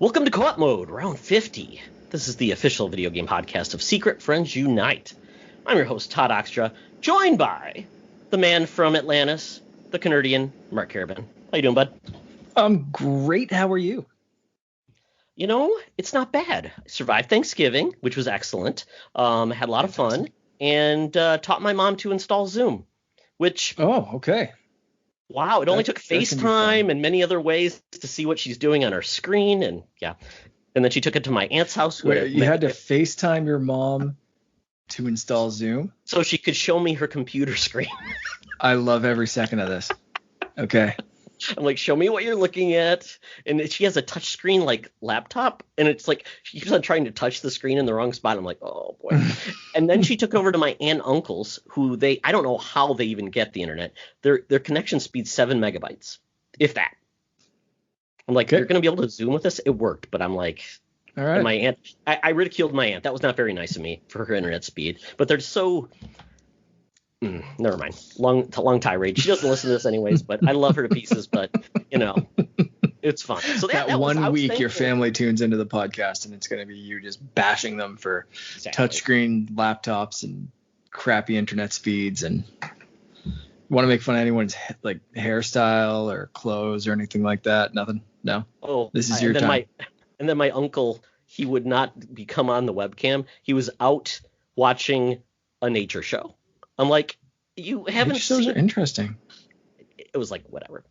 Welcome to Co-op Mode, round 50. This is the official video game podcast of Secret Friends Unite. I'm your host, Todd Oxtra, joined by the man from Atlantis, the Canardian, Mark Carabin. How you doing, bud? I'm great. How are you? You know, it's not bad. I survived Thanksgiving, which was excellent. Had a lot of fun, and taught my mom to install Zoom, which... Oh, okay. Wow, it only took FaceTime and many other ways to see what she's doing on her screen, and yeah. And then she took it to my aunt's house. Wait, you had to FaceTime your mom to install Zoom? So she could show me her computer screen. I love every second of this. Okay. I'm like, show me what you're looking at. And she has a touch screen like laptop, and it's like she keeps on trying to touch the screen in the wrong spot. I'm like, oh boy. And then she took over to my aunt and uncles, who I don't know how they even get the internet. Their connection speed's 7 megabytes, if that. I'm like, you're going to be able to Zoom with us? It worked, but I'm like, all right. And my aunt, I ridiculed my aunt. That was not very nice of me for her internet speed. But they're so. Never mind. Long tirade. She doesn't listen to this anyways, but I love her to pieces. But you know, it's fun. So that one week your family tunes into the podcast, and it's going to be you just bashing them for touchscreen laptops and crappy internet speeds, and want to make fun of anyone's like hairstyle or clothes or anything like that. Nothing. No. Oh, this is your time. And then my uncle, he would not come on the webcam. He was out watching a nature show. I'm like, you haven't seen... Those are interesting. It was like, whatever.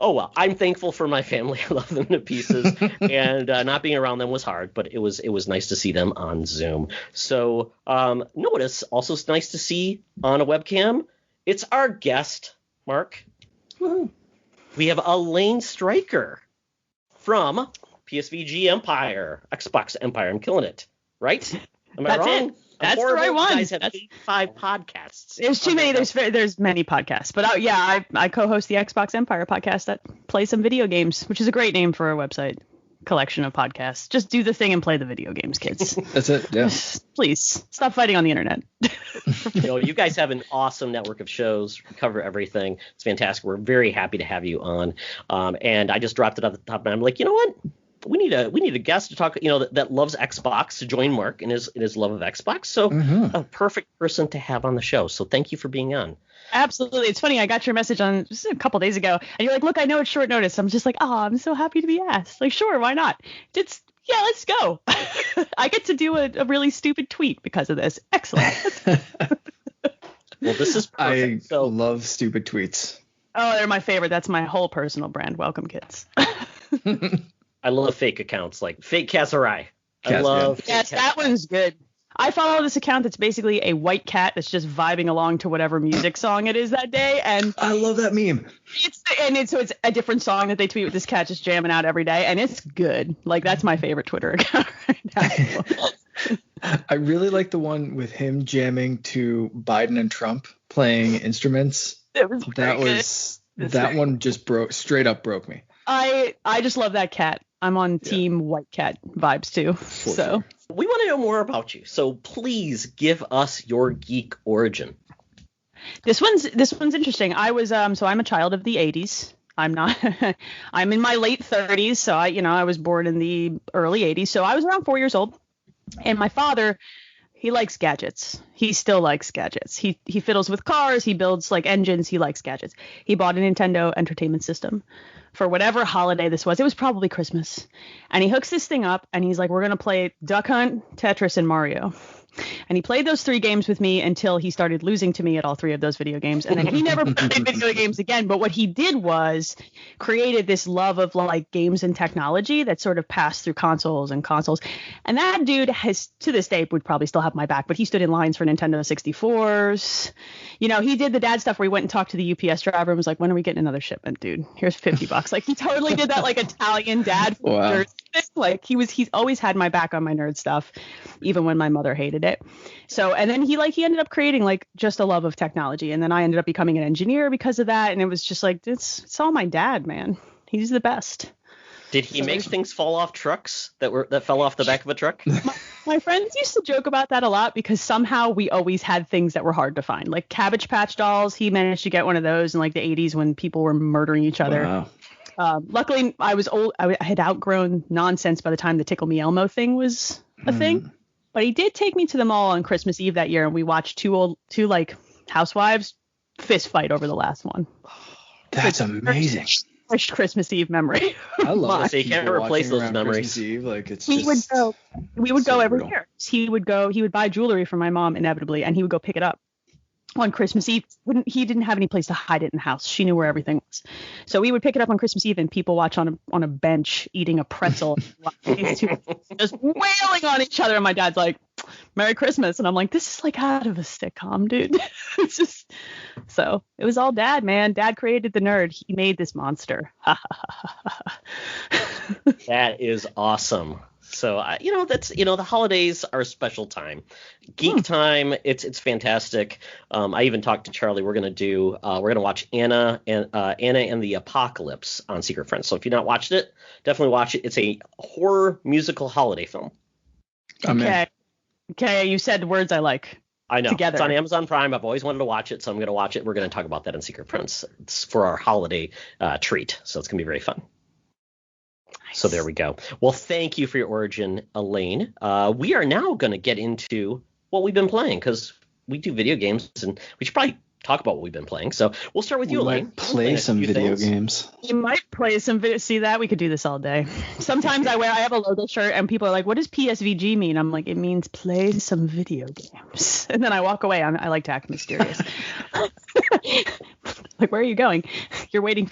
Oh, well, I'm thankful for my family. I love them to pieces. And not being around them was hard, but it was nice to see them on Zoom. So notice, also it's nice to see on a webcam, it's our guest, Mark. Woo-hoo. We have Elaine Stryker from PSVG Empire, Xbox Empire. I'm killing it, right? Am I wrong? It. That's the right one. You guys have 85 podcasts. There's too many. There's many podcasts. But I co-host the Xbox Empire podcast that plays some video games, which is a great name for a website collection of podcasts. Just do the thing and play the video games, kids. That's it. Yeah. Please stop fighting on the internet. You guys have an awesome network of shows. We cover everything. It's fantastic. We're very happy to have you on. And I just dropped it at the top, and I'm like, you know what? We need a guest to talk, that loves Xbox to join Mark in his love of Xbox. So a perfect person to have on the show. So thank you for being on. Absolutely. It's funny. I got your message on just a couple days ago, and you're like, look, I know it's short notice. I'm just like, oh, I'm so happy to be asked. Like, sure, why not? Yeah, let's go. I get to do a really stupid tweet because of this. Excellent. Well, this is perfect. I love stupid tweets. Oh, they're my favorite. That's my whole personal brand. Welcome, kids. I love fake accounts like Fake Casarai. Yes, that one's good. I follow this account that's basically a white cat that's just vibing along to whatever music song it is that day, and I love that meme. It's a different song that they tweet with this cat just jamming out every day, and it's good. Like, that's my favorite Twitter account right now. I really like the one with him jamming to Biden and Trump playing instruments. That one just straight up broke me. I just love that cat. I'm on team white cat vibes too. Sure. We want to know more about you. So please give us your geek origin. This one's interesting. I was so I'm a child of the 80s. I'm in my late 30s, so I was born in the early 80s. So I was around 4 years old. And my father, he likes gadgets. He still likes gadgets. He fiddles with cars, he builds like engines, he likes gadgets. He bought a Nintendo Entertainment System for whatever holiday this was. It was probably Christmas. And he hooks this thing up and he's like, we're going to play Duck Hunt, Tetris, and Mario. And he played those 3 games with me until he started losing to me at all 3 of those video games. And then he never played video games again. But what he did was created this love of like games and technology that sort of passed through consoles. And that dude has, to this day, would probably still have my back. But he stood in lines for Nintendo 64s. He did the dad stuff where he went and talked to the UPS driver and was like, when are we getting another shipment, dude? Here's $50. Like, he totally did that like Italian dad. Wow. Like he's always had my back on my nerd stuff, even when my mother hated it. So, and then he ended up creating like just a love of technology. And then I ended up becoming an engineer because of that. And it was just like, it's all my dad, man. He's the best. Did he make things fall off trucks that fell off the back of a truck? My friends used to joke about that a lot because somehow we always had things that were hard to find, like Cabbage Patch dolls. He managed to get one of those in like the 80s when people were murdering each other. Wow. Luckily, I was old. I had outgrown nonsense by the time the Tickle Me Elmo thing was a thing. But he did take me to the mall on Christmas Eve that year, and we watched two like housewives fist fight over the last one. That's amazing. First Christmas Eve memory. I love it. So you can't replace those memories. Christmas Eve, like it's we would go so every brutal. year. He would buy jewelry for my mom inevitably, and he would go pick it up on Christmas Eve. He didn't have any place to hide it in the house. She knew where everything was. So we would pick it up on Christmas Eve, and people watch on a bench eating a pretzel, these two just wailing on each other. And my dad's like, "Merry Christmas," and I'm like, "This is like out of a sitcom, dude." It's just so it was all Dad, man. Dad created the nerd. He made this monster. That is awesome. So, the holidays are a special time. Geek time, it's fantastic. I even talked to Charlie. We're going to watch Anna and the Apocalypse on Secret Friends. So if you've not watched it, definitely watch it. It's a horror musical holiday film. Okay, you said words I like. I know. Together. It's on Amazon Prime. I've always wanted to watch it, so I'm going to watch it. We're going to talk about that in Secret Friends. It's for our holiday treat. So it's going to be very fun. So there we go. Well, thank you for your origin, Elaine. We are now going to get into what we've been playing because we do video games and we should probably talk about what we've been playing. So we'll start with you, Elaine. Might play some video games. You might play some video. See that? We could do this all day. Sometimes I have a logo shirt and people are like, "What does PSVG mean?" I'm like, "It means play some video games." And then I walk away. I like to act mysterious. Like, where are you going?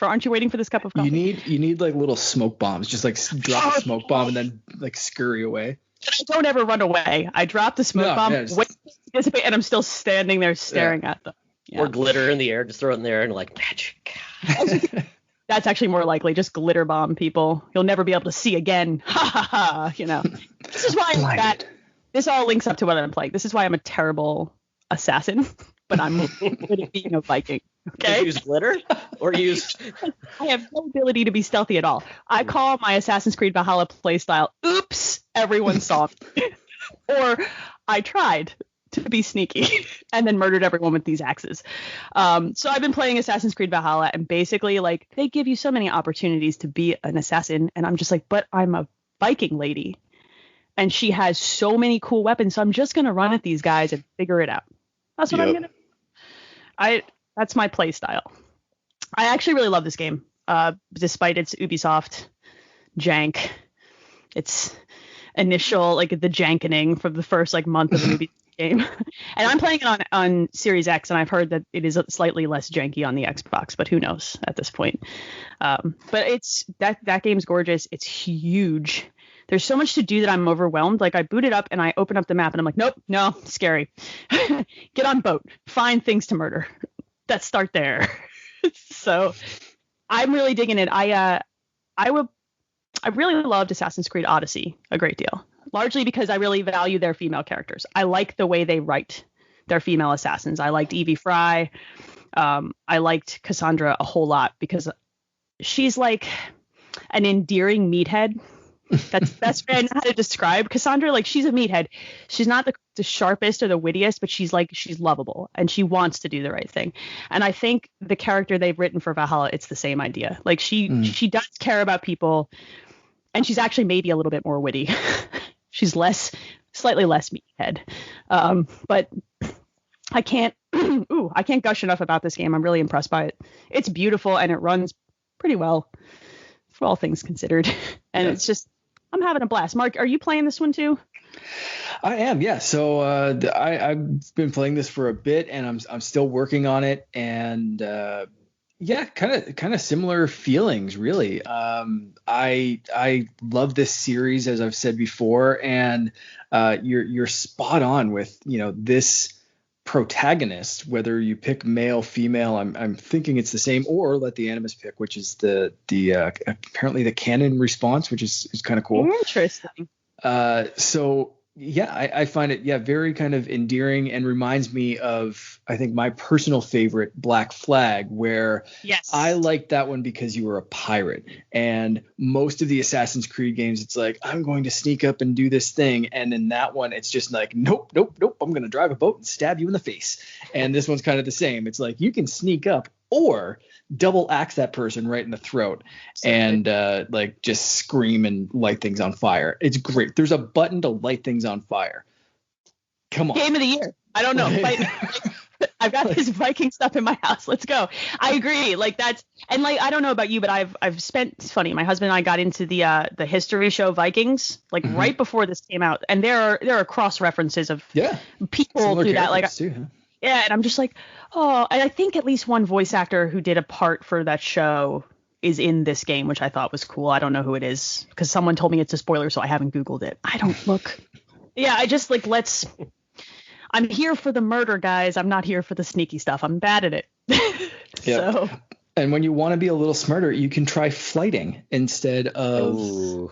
Aren't you waiting for this cup of coffee? You need like little smoke bombs. Just like drop a smoke bomb and then like scurry away. I don't ever run away. I drop the smoke bomb, wait to dissipate, and I'm still standing there staring at them. Yeah. Or glitter in the air, just throw it in the air and like magic. That's actually more likely. Just glitter bomb people. You'll never be able to see again. Ha ha ha. This is why this all links up to what I'm playing. This is why I'm a terrible assassin, but I'm good at being a Viking. Okay. Use glitter or use. I have no ability to be stealthy at all. I call my Assassin's Creed Valhalla playstyle, "Oops, everyone saw me." Or I tried to be sneaky and then murdered everyone with these axes. So I've been playing Assassin's Creed Valhalla, and basically like they give you so many opportunities to be an assassin, and I'm just like, but I'm a Viking lady and she has so many cool weapons, so I'm just gonna run at these guys and figure it out. That's what I'm gonna do. That's my play style. I actually really love this game, despite its Ubisoft jank. Its initial like the jankening for the first like month of an Ubisoft game. And I'm playing it on Series X, and I've heard that it is slightly less janky on the Xbox, but who knows at this point. But it's that game's gorgeous. It's huge. There's so much to do that I'm overwhelmed. Like I boot it up and I open up the map and I'm like, nope, no, scary. Get on boat. Find things to murder. Let's start there. So I'm really digging it. I really loved Assassin's Creed Odyssey a great deal, largely because I really value their female characters. I like the way they write their female assassins. I liked Evie Fry. I liked Cassandra a whole lot because she's like an endearing meathead. That's the best way I know how to describe Cassandra. Like she's a meathead. She's not the sharpest or the wittiest, but she's lovable and she wants to do the right thing. And I think the character they've written for Valhalla, it's the same idea. Like she does care about people, and she's actually maybe a little bit more witty. She's slightly less meathead. But I can't gush enough about this game. I'm really impressed by it. It's beautiful and it runs pretty well for all things considered. And it's just, I'm having a blast. Mark, are you playing this one too? I am, yeah. So I've been playing this for a bit, and I'm still working on it, and kind of similar feelings, really. I love this series, as I've said before, and you're spot on with this protagonist, whether you pick male, female. I'm thinking it's the same, or let the Animus pick, which is the apparently the canon response, which is kind of cool. Interesting. So yeah, I find it very kind of endearing, and reminds me of, I think, my personal favorite, Black Flag, where I liked that one because you were a pirate, and most of the Assassin's Creed games, it's like, I'm going to sneak up and do this thing, and in that one it's just like, nope, I'm going to drive a boat and stab you in the face. And this one's kind of the same. It's like, you can sneak up, or double axe that person right in the throat and like just scream and light things on fire. It's great. There's a button to light things on fire. Come on. Game of the year. I don't know. I've got this Viking stuff in my house. Let's go. I agree. Like that's, and like I don't know about you, but I've spent. It's funny. My husband and I got into the history show Vikings like right before this came out, and there are cross references of people similar do that. Like too, huh? yeah, and I'm just like, oh, and I think at least one voice actor who did a part for that show is in this game, which I thought was cool. I don't know who it is because someone told me it's a spoiler, so I haven't Googled it. I don't look. Yeah, I just like I'm here for the murder, guys. I'm not here for the sneaky stuff. I'm bad at it. So. And when you want to be a little smarter, you can try flighting instead of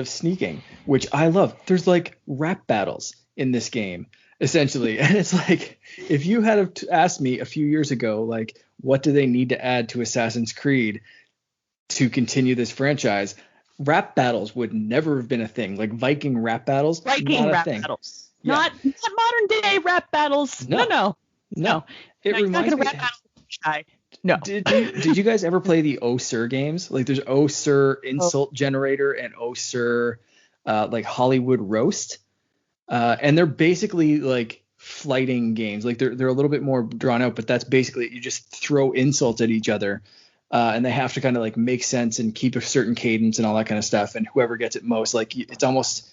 sneaking, which I love. There's like rap battles in this game, essentially. And it's like, if you had asked me a few years ago, like, what do they need to add to Assassin's Creed to continue this franchise? Rap battles would never have been a thing. Like Viking rap battles. Battles. Yeah. Not modern day rap battles. No. It reminds me. No. Did you guys ever play the Oh Sir games? Like there's Oh Sir Insult Generator and Oh Sir like Hollywood Roast. And they're basically like flighting games. Like they're a little bit more drawn out, but that's basically you just throw insults at each other. And they have to kind of like make sense and keep a certain cadence and all that kind of stuff. And whoever gets it most, like it's almost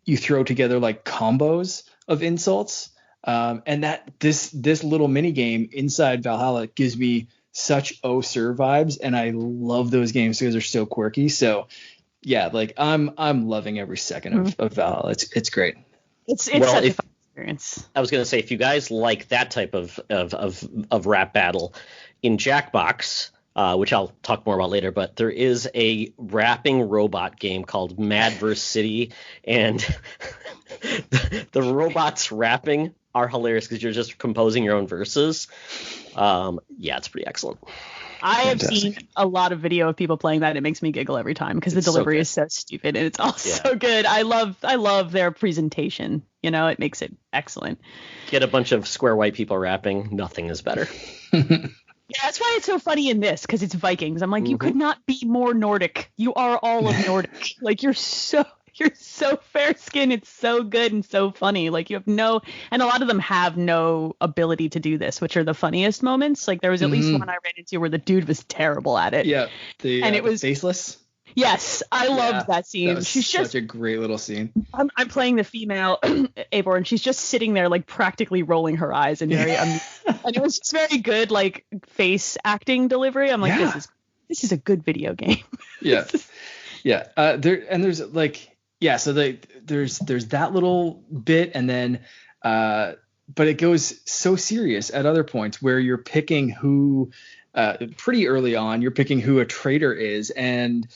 you throw together like combos of insults. And that this little mini game inside Valhalla gives me such Oh Sir vibes, and I love those games because they're so quirky. So yeah, like I'm loving every second of Valhalla. It's great. It's such a fun experience. I was gonna say, if you guys like that type of rap battle in Jackbox, which I'll talk more about later, but there is a rapping robot game called Mad vs. City, and the robots rapping are hilarious because you're just composing your own verses. Yeah, it's pretty excellent. I have seen a lot of video of people playing that. It makes me giggle every time because the delivery is so stupid, and it's all so good. I love their presentation. You know, it makes it excellent. Get a bunch of square white people rapping. Nothing is better. Yeah, that's why it's so funny in this, because it's Vikings. I'm like, you could not be more Nordic. You are all of Nordic. Like, you're so fair skinned. It's so good and so funny. Like, you have and a lot of them have no ability to do this, which are the funniest moments. Like, there was at least one I ran into where the dude was terrible at it. Yeah, and it was faceless. Yes, I loved that scene. That was such a great little scene. I'm playing the female Eivor, and she's just sitting there, like practically rolling her eyes, and and it was just very good, like face acting delivery. I'm like, this is a good video game. Yeah, there's like so there's that little bit, and then but it goes so serious at other points where you're picking who pretty early on you're picking who a traitor is, and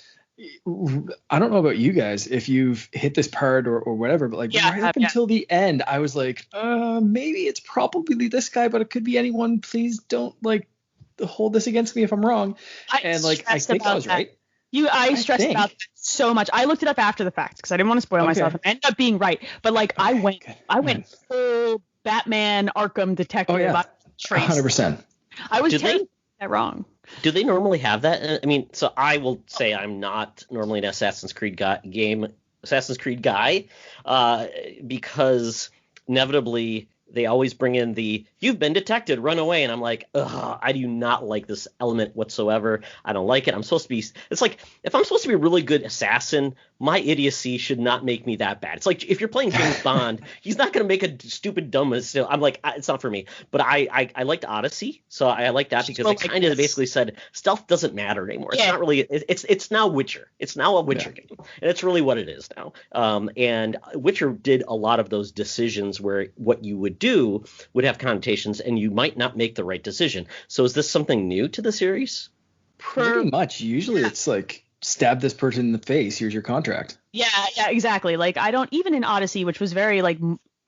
I don't know about you guys if you've hit this part or whatever, but like up until the end, I was like, maybe it's probably this guy, but it could be anyone. Please don't like hold this against me if I'm wrong. I think I was right. I stressed about that so much. I looked it up after the fact because I didn't want to spoil myself. I ended up being right, but like I went full Batman Arkham detective. 100%. I was taking that wrong. Do they normally have that? I mean, so I will say I'm not normally an Assassin's Creed guy, because inevitably they always bring in the "you've been detected, run away," and I'm like, ugh, I do not like this element whatsoever. I don't like it. It's like if I'm supposed to be a really good assassin, my idiocy should not make me that bad. It's like if you're playing James Bond, he's not going to make a stupid dumb mistake. I'm like, it's not for me. But I liked Odyssey, so I like that because it kind of basically said stealth doesn't matter anymore. It's not really. It's now Witcher. It's now a Witcher game, and it's really what it is now. And Witcher did a lot of those decisions where what you would do would have connotations, and you might not make the right decision. So is this something new to the series? Pretty much. Usually it's like stab this person in the face. Here's your contract. Yeah, exactly. Like I don't even in Odyssey, which was very like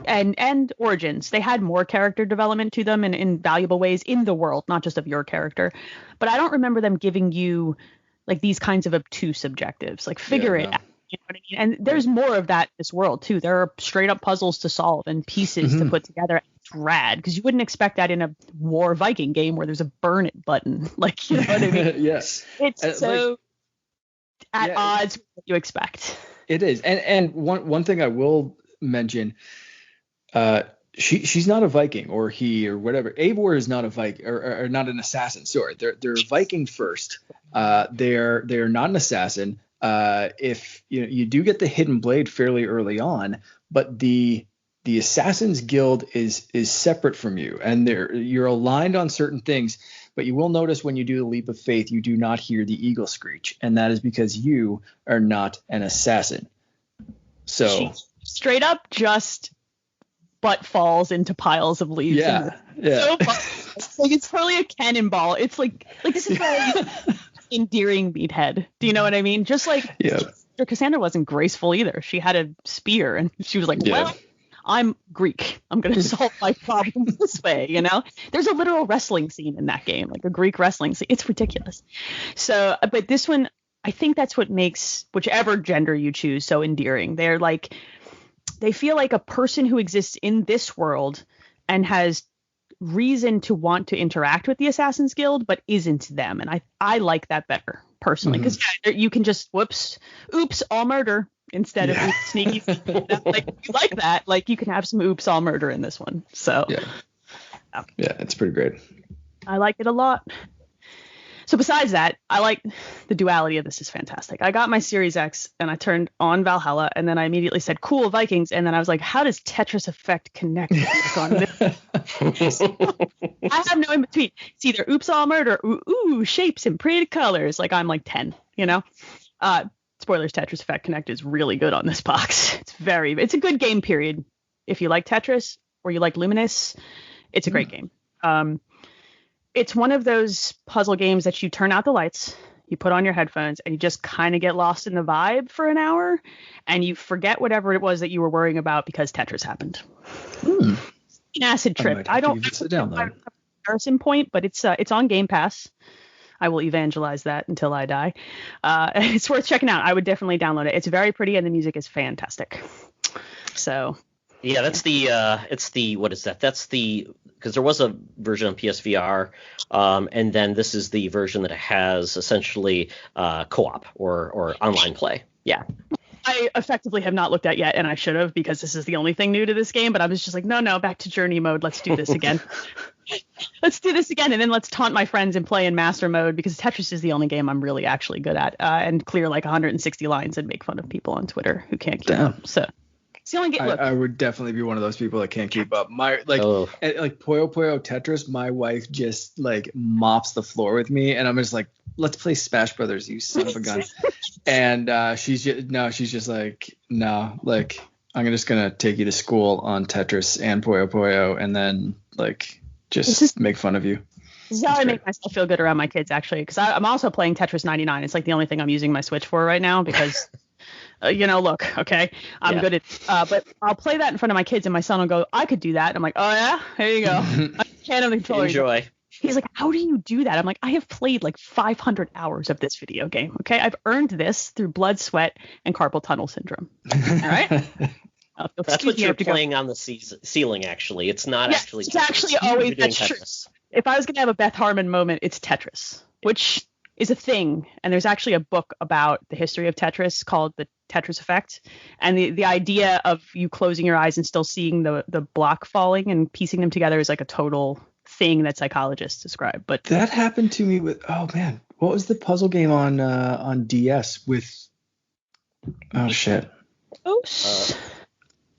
and Origins, they had more character development to them in valuable ways in the world, not just of your character. But I don't remember them giving you like these kinds of obtuse objectives. Like figure it out. You know what I mean? And there's more of that in this world too. There are straight up puzzles to solve and pieces to put together. It's rad because you wouldn't expect that in a War Viking game where there's a burn it button. Like, you know what I mean? Yes. It's so at odds with what you expect. It is. And one thing I will mention, she's not a Viking, or he, or whatever. Eivor is not a Viking, or not an assassin. Sorry, they're Viking first. They're not an assassin. If you do get the hidden blade fairly early on, but the Assassin's Guild is separate from you, and you're aligned on certain things. But you will notice when you do the leap of faith, you do not hear the eagle screech, and that is because you are not an assassin. So she straight up just butt falls into piles of leaves. Yeah. So like it's totally a cannonball. It's like this is very endearing meathead. Do you know what I mean? Just like Cassandra wasn't graceful either. She had a spear, and she was like, well, I'm Greek. I'm going to solve my problem this way, you know? There's a literal wrestling scene in that game, like a Greek wrestling scene. It's ridiculous. So, but this one, I think that's what makes whichever gender you choose so endearing. They're like, they feel like a person who exists in this world and has reason to want to interact with the Assassin's Guild, but isn't them. And I like that better personally, because you can just, oops, all murder. Instead of oops, sneaky, like you like that, like you can have some oops all murder in this one. So yeah, it's pretty great. I like it a lot. So besides that, I like the duality of this is fantastic. I got my Series X and I turned on Valhalla, and then I immediately said cool Vikings, and then I was like, how does Tetris Effect connect on this? So, I have no in between. It's either oops all murder, ooh shapes and pretty colors. Like I'm like 10, you know. Spoilers, Tetris Effect Connect is really good on this box. It's a good game, period. If you like Tetris or you like Luminous, it's a great game. It's one of those puzzle games that you turn out the lights, you put on your headphones, and you just kind of get lost in the vibe for an hour, and you forget whatever it was that you were worrying about because Tetris happened. An acid trip. I don't have a comparison point, but it's on Game Pass. I will evangelize that until I die. It's worth checking out. I would definitely download it. It's very pretty and the music is fantastic. So yeah, that's what is that? That's because there was a version on PSVR, and then this is the version that has essentially co-op or online play. Yeah. I effectively have not looked at yet, and I should have, because this is the only thing new to this game, but I was just like, no, back to journey mode. Let's do this again. Let's do this again, and then let's taunt my friends and play in master mode, because Tetris is the only game I'm really actually good at, and clear like 160 lines and make fun of people on Twitter who can't keep up. So it's the only game. I would definitely be one of those people that can't keep up. Like Puyo Puyo Tetris, my wife just like mops the floor with me, and I'm just like, let's play Smash Brothers, you son of a gun. And she's just like, no, like I'm just gonna take you to school on Tetris and Puyo Puyo, and then like just make fun of you. This is how I make myself feel good around my kids, actually, because I'm also playing Tetris 99. It's like the only thing I'm using my Switch for right now, because look, okay, I'm good at but I'll play that in front of my kids, and my son will go, I could do that. And I'm like, oh yeah, here you go. I can't have the controller. Enjoy. He's like, how do you do that? I'm like, I have played like 500 hours of this video game. Okay, I've earned this through blood, sweat, and carpal tunnel syndrome. All right. That's what you're playing on the ceiling, actually. It's not actually. It's actually always that's true. If I was going to have a Beth Harmon moment, it's Tetris, which is a thing. And there's actually a book about the history of Tetris called The Tetris Effect. And the idea of you closing your eyes and still seeing the block falling and piecing them together is like a total thing that psychologists describe. But that happened to me with, oh man, what was the puzzle game on DS with, oh shit. Was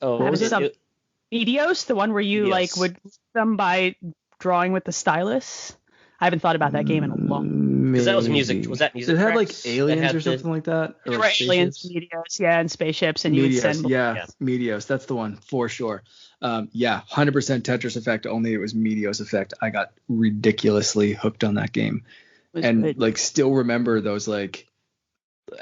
it Medios, the one where you like would them by drawing with the stylus? I haven't thought about that game in a long. Because that was music. Was that music? Did it have like aliens or something like that? Or like aliens, Medios, and spaceships, and you would send. Medios. That's the one for sure. 100% Tetris Effect. Only it was Medios Effect. I got ridiculously hooked on that game, and good. Like still remember those like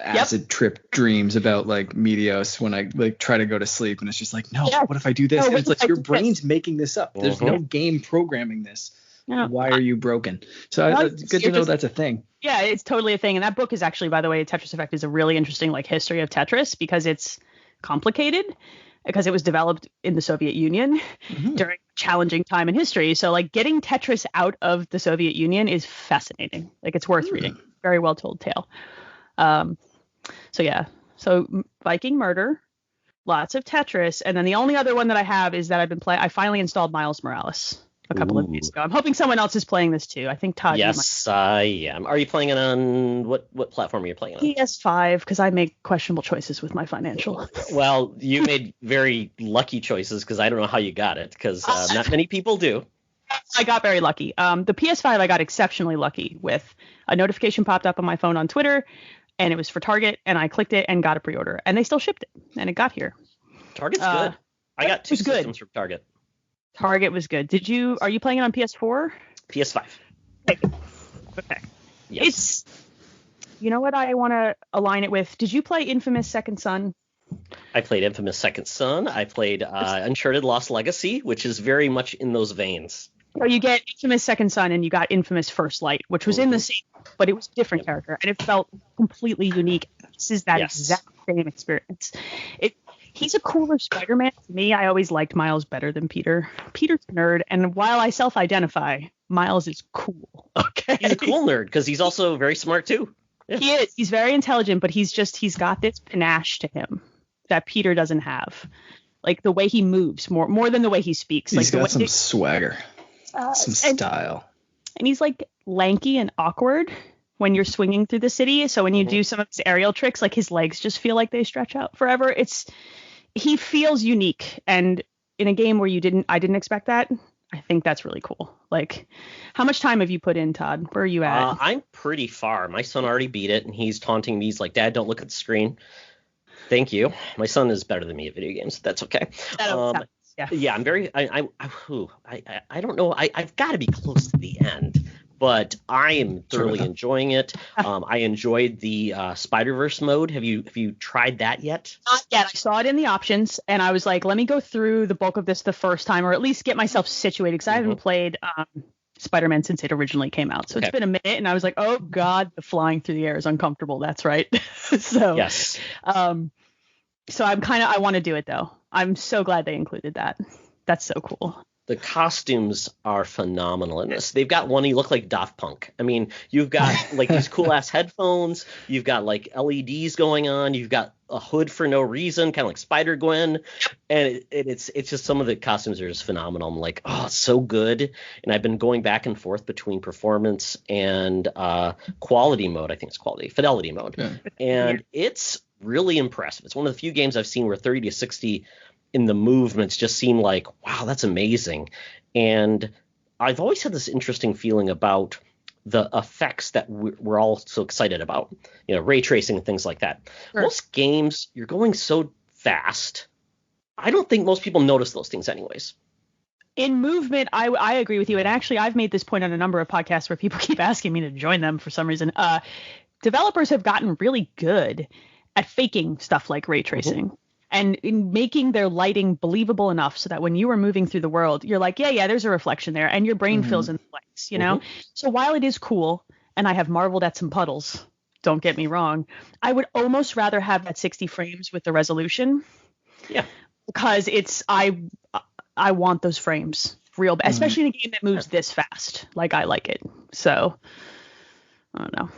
acid trip dreams about like Medios when I like try to go to sleep, and it's just like, no, what if I do this? And it's like your brain's making this up. There's no game programming this. Yeah. Why are you broken? So it's good to know that's a thing. Yeah, it's totally a thing. And that book is actually, by the way, Tetris Effect is a really interesting like history of Tetris because it's complicated because it was developed in the Soviet Union during a challenging time in history. So like getting Tetris out of the Soviet Union is fascinating. Like it's worth reading. Very well told tale. So yeah. So Viking Murder, lots of Tetris, and then the only other one that I have is that I've been playing. I finally installed Miles Morales a couple of days ago. I'm hoping someone else is playing this too. I think Todd. Yes, I am. Are you playing it on what platform are you playing it on? PS5, because I make questionable choices with my financial. Well, you made very lucky choices because I don't know how you got it because not many people do. I got very lucky. The PS5 I got exceptionally lucky with. A notification popped up on my phone on Twitter, and it was for Target, and I clicked it and got a pre-order, and they still shipped it, and it got here. Target's good. I got two systems from Target. Target was good. Are you playing it on PS4? PS5. Okay. Yes. You know what I want to align it with? Did you play Infamous Second Son? I played Infamous Second Son. I played Uncharted Lost Legacy, which is very much in those veins. So you get Infamous Second Son and you got Infamous First Light, which was in the same, but it was a different character, and it felt completely unique. This is that exact same experience. He's a cooler Spider-Man. To me, I always liked Miles better than Peter. Peter's a nerd, and while I self-identify, Miles is cool. Okay. He's a cool nerd because he's also very smart too. Yeah. He is. He's very intelligent, but he's got this panache to him that Peter doesn't have. Like the way he moves, more than the way he speaks. He's like got some swagger, some style. And he's like lanky and awkward when you're swinging through the city. So when you do some of his aerial tricks, like his legs just feel like they stretch out forever. He feels unique, and in a game where I didn't expect that. I think that's really cool. Like, how much time have you put in, Todd? Where are you at? I'm pretty far. My son already beat it, and he's taunting me. He's like, "Dad, don't look at the screen." Thank you. My son is better than me at video games. That's okay. Yeah, I'm very. I don't know. I've got to be close to the end. But I am thoroughly enjoying it. I enjoyed the Spider-Verse mode. Have you tried that yet? Not yet. I saw it in the options, and I was like, let me go through the bulk of this the first time, or at least get myself situated, because I haven't played Spider-Man since it originally came out. So it's been a minute, and I was like, oh, God, the flying through the air is uncomfortable. That's right. So, yes. So I want to do it, though. I'm so glad they included that. That's so cool. The costumes are phenomenal in this. They've got one, you look like Daft Punk. I mean, you've got like these cool ass headphones. You've got like LEDs going on. You've got a hood for no reason, kind of like Spider-Gwen. And it's just, some of the costumes are just phenomenal. I'm like, oh, it's so good. And I've been going back and forth between performance and quality mode. I think it's fidelity mode. Yeah. And it's really impressive. It's one of the few games I've seen where 30 to 60 in the movements just seem like, wow, that's amazing. And I've always had this interesting feeling about the effects that we're all so excited about, ray tracing and things like that. Sure. Most games, you're going so fast. I don't think most people notice those things anyways. In movement, I agree with you. And actually, I've made this point on a number of podcasts where people keep asking me to join them for some reason. Developers have gotten really good at faking stuff like ray tracing. And in making their lighting believable enough so that when you are moving through the world, you're like, yeah, there's a reflection there, and your brain fills in the blanks, know? So while it is cool, and I have marveled at some puddles, don't get me wrong, I would almost rather have that 60 frames with the resolution. Yeah. Because I want those frames real bad, especially in a game that moves this fast. Like, I like it. So, I don't know.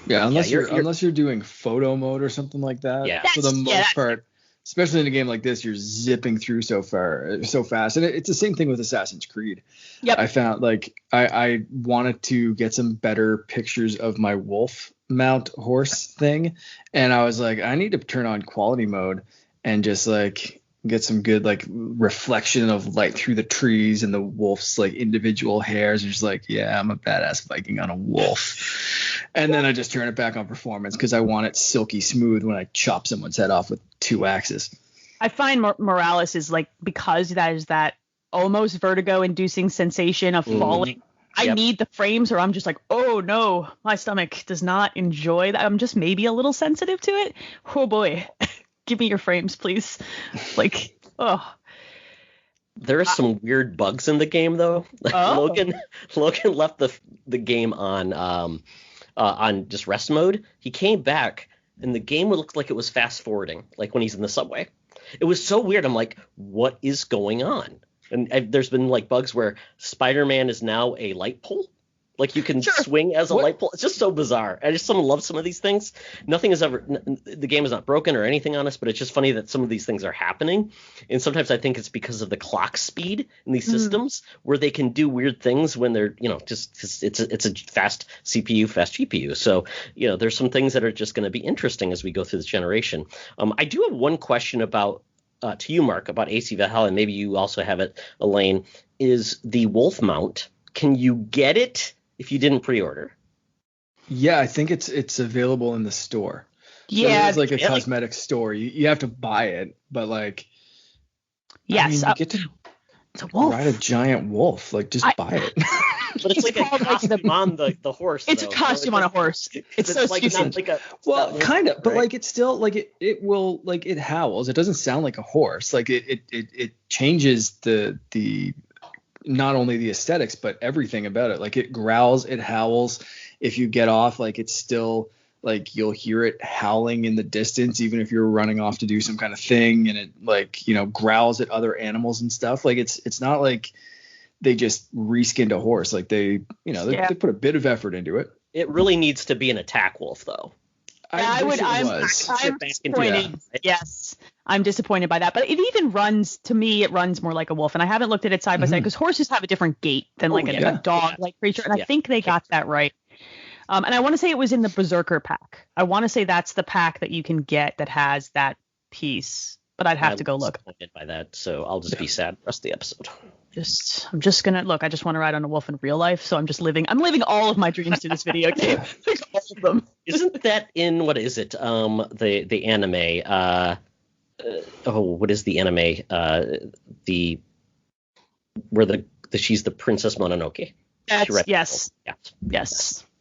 Yeah, unless you're doing photo mode or something like that. Yeah. For the most part. Especially in a game like this, you're zipping through so fast. And it's the same thing with Assassin's Creed. Yep. I found like I wanted to get some better pictures of my wolf mount horse thing. And I was like, I need to turn on quality mode and just like get some good like reflection of light through the trees and the wolf's like individual hairs. And just like, yeah, I'm a badass Viking on a wolf. And then I just turn it back on performance because I want it silky smooth when I chop someone's head off with 2 axes. I find Morales is like, because that is that almost vertigo inducing sensation of falling. I need the frames or I'm just like, oh no, my stomach does not enjoy that. I'm just maybe a little sensitive to it. Oh boy. Give me your frames, please. Like, oh. There are some weird bugs in the game though. Oh. Logan left the game on just rest mode. He came back and the game would look like it was fast forwarding, like when he's in the subway. It was so weird. I'm like, what is going on? And there's been like bugs where Spider-Man is now a light pole. Like you can swing as a light pole. It's just so bizarre. I just love some of these things. Nothing is ever, the game is not broken or anything on us, but it's just funny that some of these things are happening. And sometimes I think it's because of the clock speed in these systems where they can do weird things when they're, just it's a fast CPU, fast GPU. So, there's some things that are just going to be interesting as we go through this generation. I do have one question about, to you, Mark, about AC Valhalla, and maybe you also have it, Elaine, is the Wolf mount. Can you get it if you didn't pre-order? Yeah, I think it's available in the store. Yeah, it's like a cosmetic store. You have to buy it, but like, yes, you get to ride a giant wolf. Like, just buy it. But it's like a costume on the horse. It's a costume on a horse. It's so like stupid. not well, kind of, but like it's still like it will, like, it howls. It doesn't sound like a horse. Like it changes the not only the aesthetics but everything about it. Like it growls, it howls. If you get off, like it's still like you'll hear it howling in the distance, even if you're running off to do some kind of thing, and it like growls at other animals and stuff. Like it's not like they just reskinned a horse. Like they put a bit of effort into it. It really needs to be an attack wolf though. I'm disappointed. Yes, I'm disappointed by that. But it even runs, to me, it runs more like a wolf. And I haven't looked at it side by side because horses have a different gait than a dog-like creature. And I think they got that right. And I want to say it was in the Berserker pack. I want to say that's the pack that you can get that has that piece. But I'd have to go look. I'm disappointed by that, so I'll just be sad the rest of the episode. I'm just gonna look. I just want to ride on a wolf in real life, so I'm living all of my dreams to this video game. All of them. Isn't that in, what is it? The anime. What is the anime? Where she's the Princess Mononoke. Yes.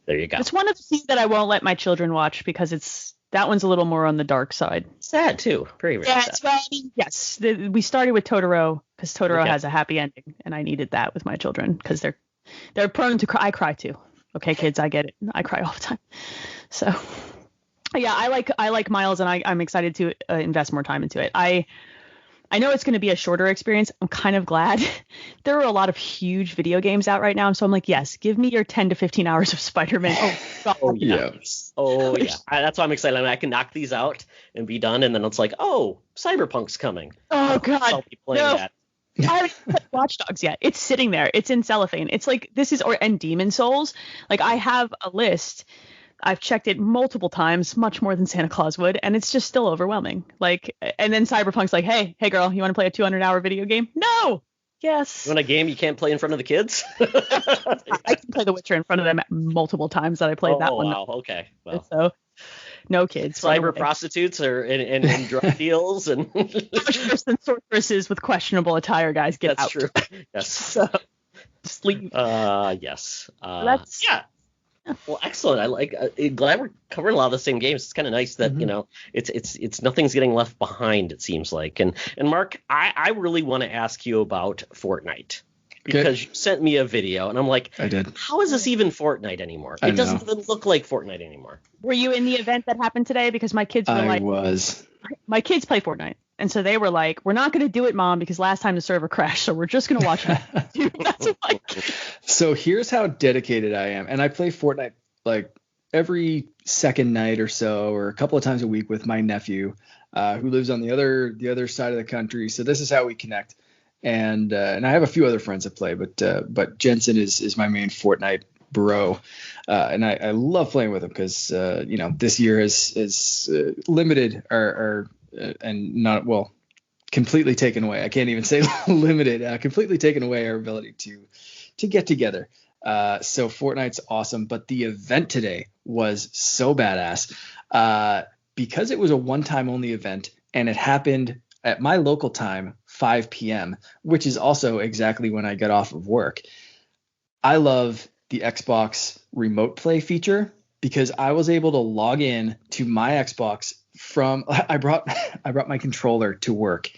There you go. It's one of the things that I won't let my children watch because that one's a little more on the dark side. Sad too. Very, very sad. Well, yes. We started with Totoro because Totoro has a happy ending, and I needed that with my children because they're prone to cry. I cry too. Okay, kids, I get it. I cry all the time. So, yeah, I like Miles, and I'm excited to invest more time into it. I know it's going to be a shorter experience. I'm kind of glad. There are a lot of huge video games out right now, and so I'm like, yes, give me your 10 to 15 hours of Spider-Man. Oh, God. Oh, yeah. Oh, yeah. That's why I'm excited. I mean, I can knock these out and be done, and then it's like, oh, Cyberpunk's coming. Oh, God. I'll be playing that. I haven't played Watch Dogs yet. It's sitting there. It's in cellophane. It's like and Demon Souls. Like, I have a list. I've checked it multiple times, much more than Santa Claus would, and it's just still overwhelming. Like, and then Cyberpunk's like, hey girl, you want to play a 200-hour video game? No. Yes. You want a game you can't play in front of the kids? I can play The Witcher in front of them multiple times that I played that one. Oh, wow. Okay. Well. So, no kids. Cyber prostitutes and drug deals and sorcerers and sorceresses with questionable attire, guys. Get That's out. True. Yes. So, sleep. Yes. Yeah. Well, excellent. Glad we're covering a lot of the same games. It's kind of nice that it's nothing's getting left behind. It seems like. And Mark, I really want to ask you about Fortnite because you sent me a video and I'm like, I did. How is this even Fortnite anymore? It doesn't even look like Fortnite anymore. Were you in the event that happened today? Because my kids were I was. My kids play Fortnite. And so they were like, we're not going to do it, Mom, because last time the server crashed. So we're just going to watch that. So here's how dedicated I am. And I play Fortnite like every second night or so, or a couple of times a week with my nephew, who lives on the other side of the country. So this is how we connect. And I have a few other friends that play, but Jensen is my main Fortnite bro. And I love playing with him because, this year is limited our and not, well, completely taken away. I can't even say limited, completely taken away our ability to get together. So Fortnite's awesome, but the event today was so badass because it was a one-time only event and it happened at my local time, 5 p.m., which is also exactly when I get off of work. I love the Xbox remote play feature because I was able to log in to my Xbox I brought my controller to work,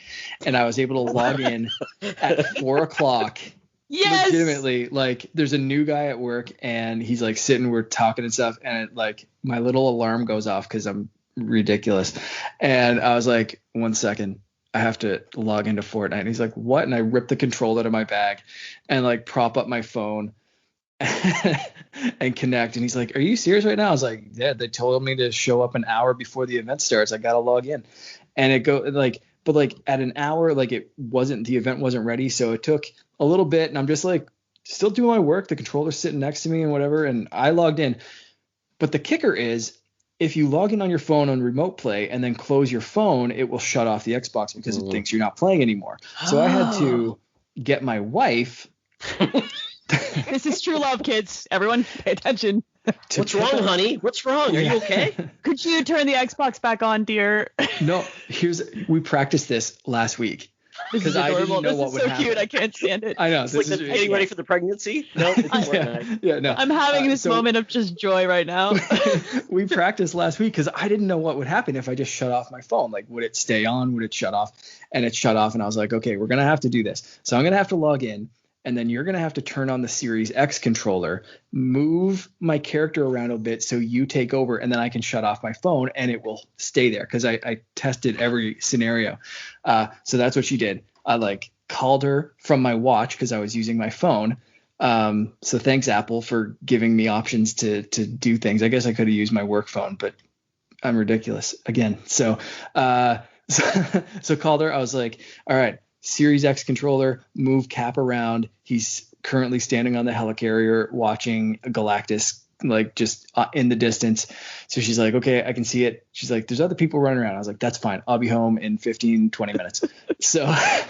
and I was able to log in at 4:00. Yes. Legitimately, like, there's a new guy at work, and he's like sitting, we're talking and stuff, and like my little alarm goes off because I'm ridiculous, and I was like, 1 second, I have to log into Fortnite. And he's like, what? And I ripped the controller out of my bag and like prop up my phone and connect. And he's like, are you serious right now? I was like, yeah, they told me to show up an hour before the event starts. I got to log in. And it go like, but like at an hour, like the event wasn't ready. So it took a little bit, and I'm just like still doing my work. The controller's sitting next to me and whatever. And I logged in. But the kicker is, if you log in on your phone on remote play and then close your phone, it will shut off the Xbox because it thinks you're not playing anymore. So I had to get my wife. This is true love, kids. Everyone pay attention. What's wrong, honey? What's wrong? Are you okay? Could you turn the Xbox back on, dear? No, we practiced this last week. This is adorable. This is so cute. I can't stand it. I know. It's like getting ready for the pregnancy. No, no. I'm having this moment of just joy right now. We practiced last week because I didn't know what would happen if I just shut off my phone. Like, would it stay on? Would it shut off? And it shut off. And I was like, okay, we're going to have to do this. So I'm going to have to log in. And then you're going to have to turn on the Series X controller, move my character around a bit so you take over, and then I can shut off my phone and it will stay there because I tested every scenario. So that's what she did. I like called her from my watch because I was using my phone. So thanks, Apple, for giving me options to do things. I guess I could have used my work phone, but I'm ridiculous again. So called her. I was like, all right, Series X controller, move Cap around. He's currently standing on the helicarrier watching Galactus, like just in the distance. So she's like, okay, I can see it. She's like, there's other people running around. I was like, that's fine. I'll be home in 15, 20 minutes. So I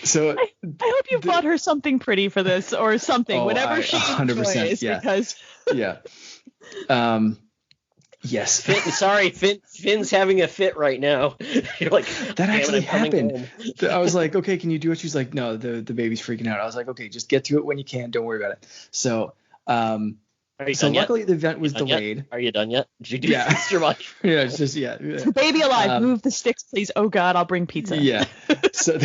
hope you bought her something pretty for this or something, whatever she 100%, enjoys, yeah. Because yeah. Yes. Finn's having a fit right now. You're like, that actually happened. I was like, okay, can you do it? She's like, no, the baby's freaking out. I was like, okay, just get through it when you can. Don't worry about it. So, luckily the event was delayed. Yet? Are you done yet? Did you do this much? Yeah, it's just yeah. Baby alive, move the sticks, please. Oh God, I'll bring pizza. Yeah. So.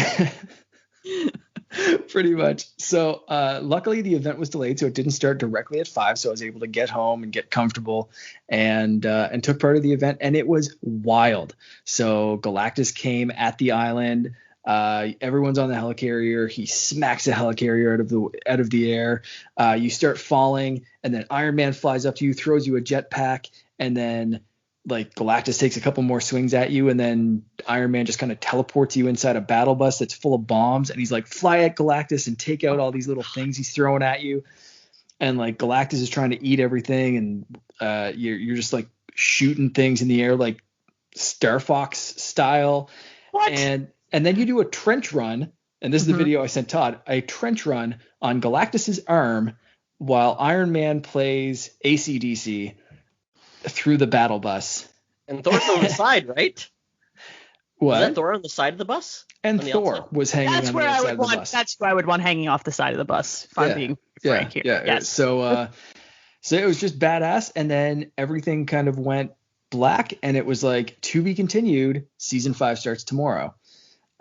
Pretty much. So luckily the event was delayed, so it didn't start directly at 5. So I was able to get home and get comfortable and took part of the event, and it was wild. So Galactus came at the island. Everyone's on the helicarrier. He smacks the helicarrier out of the air. You start falling, and then Iron Man flies up to you, throws you a jetpack, and then like Galactus takes a couple more swings at you, and then Iron Man just kind of teleports you inside a battle bus that's full of bombs, and he's like, fly at Galactus and take out all these little things he's throwing at you. And like Galactus is trying to eat everything, and you're just like shooting things in the air like Star Fox style. What? And then you do a trench run, and this is the video I sent Todd, a trench run on Galactus's arm while Iron Man plays AC/DC through the battle bus. And Thor's on the side, right? What? Was that Thor on the side of the bus? And Thor outside? Was hanging on the outside of the bus. That's who I would want hanging off the side of the bus, if I'm being frank here. Yeah. Yes. So it was just badass, and then everything kind of went black, and it was like, to be continued. Season 5 starts tomorrow.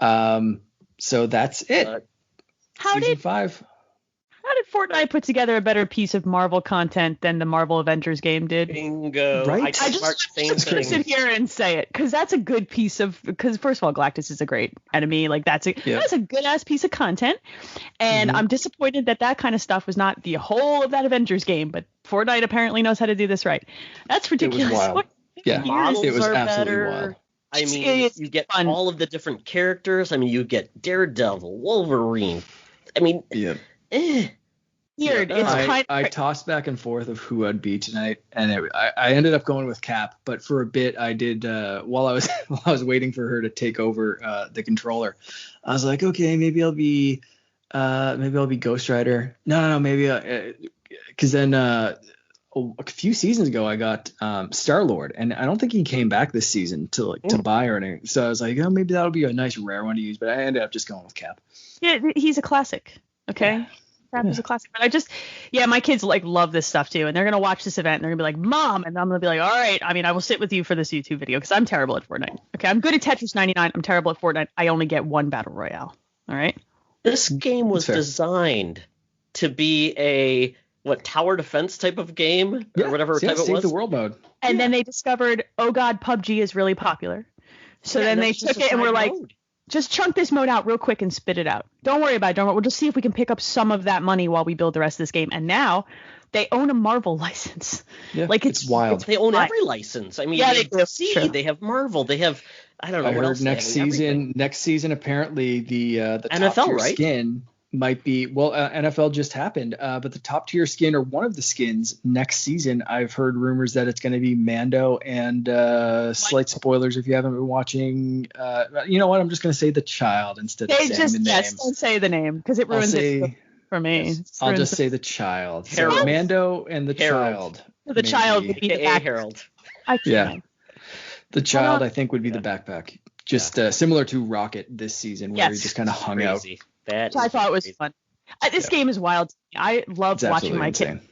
So that's it. Season 5. How did Fortnite put together a better piece of Marvel content than the Marvel Avengers game did? Bingo. Right? I just sit here and say it because that's a good piece of. Because first of all, Galactus is a great enemy. Like that's a good ass piece of content, and I'm disappointed that kind of stuff was not the whole of that Avengers game. But Fortnite apparently knows how to do this right. That's ridiculous. It was wild. It was absolutely wild. I mean, you get all of the different characters. I mean, you get Daredevil, Wolverine. I mean, weird. I tossed back and forth of who I'd be tonight, and I ended up going with Cap. But for a bit, I did while I was waiting for her to take over the controller. I was like, okay, maybe I'll be Ghost Rider. No, maybe because then a few seasons ago I got Star-Lord, and I don't think he came back this season to buy or anything. So I was like, oh, maybe that'll be a nice rare one to use. But I ended up just going with Cap. Yeah, he's a classic. Okay. Crap is a classic. But my kids like love this stuff too, and they're gonna watch this event and they're gonna be like, Mom, and I'm gonna be like, all right. I mean, I will sit with you for this YouTube video because I'm terrible at Fortnite. Okay, I'm good at Tetris 99. I'm terrible at Fortnite. I only get one battle royale. All right. This game was designed to be a tower defense type of game or whatever type it was. Save the world mode. And then they discovered, oh God, PUBG is really popular. So then they took it and were like, just chunk this mode out real quick and spit it out. Don't worry about it. We'll just see if we can pick up some of that money while we build the rest of this game. And now they own a Marvel license. Yeah, like it's wild. They own every license. I mean, they have DC, they have Marvel, they have I don't know what else. Next season apparently the NFL, top tier right? skin might be NFL just happened, but the top tier skin or one of the skins next season, I've heard rumors that it's going to be Mando and slight spoilers if you haven't been watching. You know what? I'm just going to say the child instead of saying the name. Yes, don't say the name because it ruins it for me. Yes, I'll just say the child. So Mando and the child. The child would be the Harold. The child I think would be the backpack. Just similar to Rocket this season where he just kind of hung out. Which I thought was fun. This game is wild. I love watching my kids.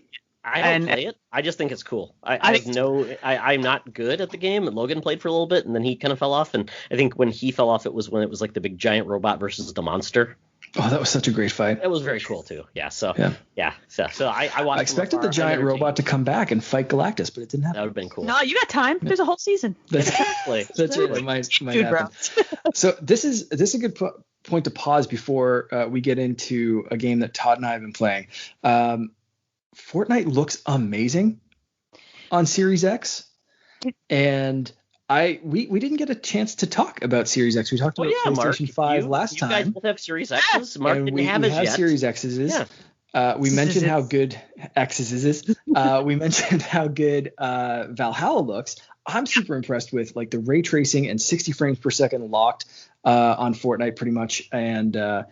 I don't play it. I just think it's cool. I'm not good at the game. Logan played for a little bit, and then he kind of fell off. And I think when he fell off, it was when it was like the big giant robot versus the monster. Oh, that was such a great fight. It was very cool too. Yeah. So I watched. I expected the giant robot to come back and fight Galactus, but it didn't happen. That would have been cool. No, you got time. There's a whole season. Exactly. That's it. It might happen. So this is a good point to pause before we get into a game that Todd and I have been playing. Fortnite looks amazing on Series X, and we didn't get a chance to talk about Series X. We talked about PlayStation 5 last time. You guys both have Series X's. Mark didn't have his yet. Series X's. Yeah. We mentioned how good X's is. We mentioned how good Valhalla looks. I'm super impressed with like the ray tracing and 60 frames per second locked on Fortnite pretty much, and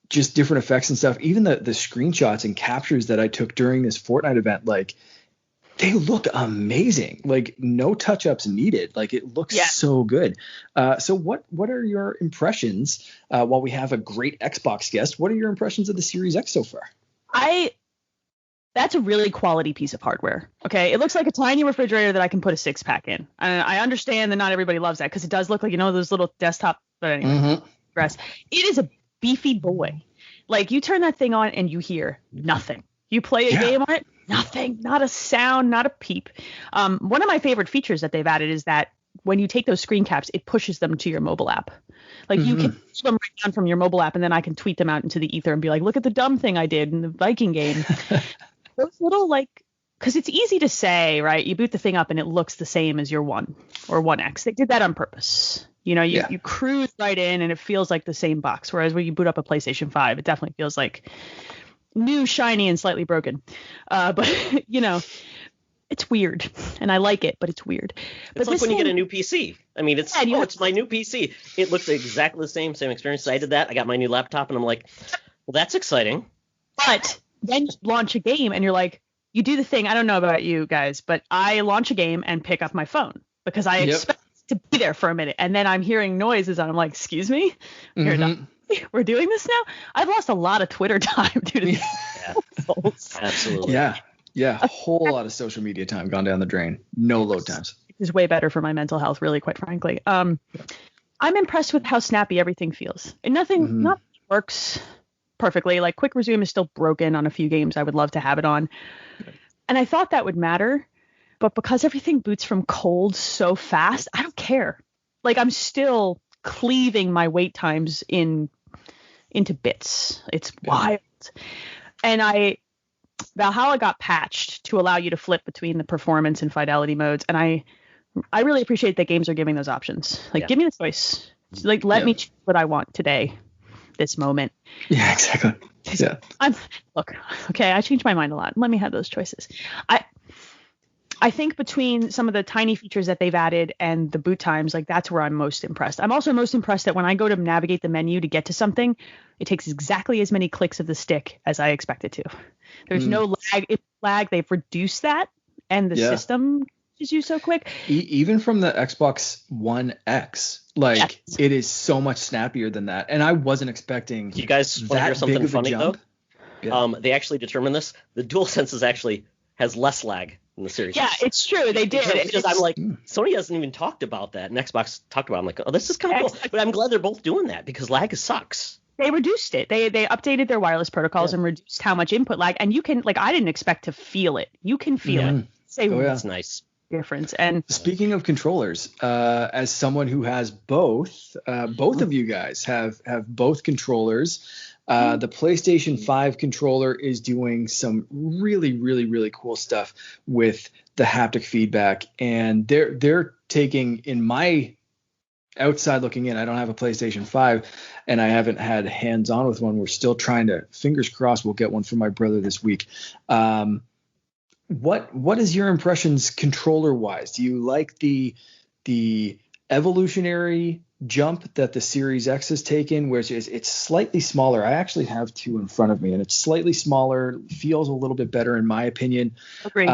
just different effects and stuff. Even the screenshots and captures that I took during this Fortnite event, like they look amazing. Like no touch-ups needed. Like it looks so good. So what are your impressions while we have a great Xbox guest? What are your impressions of the Series X so far? That's a really quality piece of hardware. Okay. It looks like a tiny refrigerator that I can put a 6-pack in. And I understand that not everybody loves that because it does look like, those little desktop, but anyway, it is a beefy boy. Like you turn that thing on and you hear nothing. You play a game on it, nothing, not a sound, not a peep. One of my favorite features that they've added is that when you take those screen caps, it pushes them to your mobile app. Like you can push them right down from your mobile app and then I can tweet them out into the ether and be like, look at the dumb thing I did in the Viking game. Those little because it's easy to say, right? You boot the thing up and it looks the same as your One or One X. They did that on purpose. You cruise right in and it feels like the same box. Whereas when you boot up a PlayStation 5, it definitely feels like new, shiny, and slightly broken. But it's weird, and I like it, but it's weird. It's like when you get a new PC. I mean, it's my new PC. It looks exactly the same experience. I did that. I got my new laptop, and I'm like, well, that's exciting. But then you launch a game, and you're like, you do the thing. I don't know about you guys, but I launch a game and pick up my phone because I expect to be there for a minute, and then I'm hearing noises, and I'm like, excuse me, we're doing this now? I've lost a lot of Twitter time due to these. Absolutely. Yeah, a whole lot of social media time gone down the drain. No load times. Is way better for my mental health, really, quite frankly. I'm impressed with how snappy everything feels. And nothing works perfectly. Like Quick Resume is still broken on a few games I would love to have it on. And I thought that would matter, but because everything boots from cold so fast, I don't care. Like I'm still cleaving my wait times into bits. It's wild. And Valhalla got patched to allow you to flip between the performance and fidelity modes, and I really appreciate that games are giving those options. Like, give me the choice. Like, let me choose what I want today, this moment. Yeah, exactly. Yeah. I changed my mind a lot. Let me have those choices. I think between some of the tiny features that they've added and the boot times, like that's where I'm most impressed. I'm also most impressed that when I go to navigate the menu to get to something, it takes exactly as many clicks of the stick as I expect it to. There's no lag. They've reduced that, and the system is you so quick. Even from the Xbox One X, it is so much snappier than that. And I wasn't expecting. You guys want to hear something funny though? Yeah. They actually determined this. The DualSense actually has less lag in the Series. Yeah, it's true. They did. Because I'm like, Sony hasn't even talked about that, and Xbox talked about it. I'm like, oh, this is kind of cool. But I'm glad they're both doing that because lag sucks. They reduced it. They updated their wireless protocols and reduced how much input lag. And you can, like, I didn't expect to feel it. You can feel it. That's nice. Difference. And speaking of controllers, as someone who has both of you guys have both controllers. The PlayStation 5 controller is doing some really, really, really cool stuff with the haptic feedback, and they're taking, in my outside looking in, I don't have a PlayStation 5 and I haven't had hands on with one. We're still trying to, fingers crossed, we'll get one for my brother this week. What is your impressions controller wise? Do you like the evolutionary jump that the Series X has taken, where it's slightly smaller? I actually have two in front of me, and it's slightly smaller, feels a little bit better in my opinion. Agreed.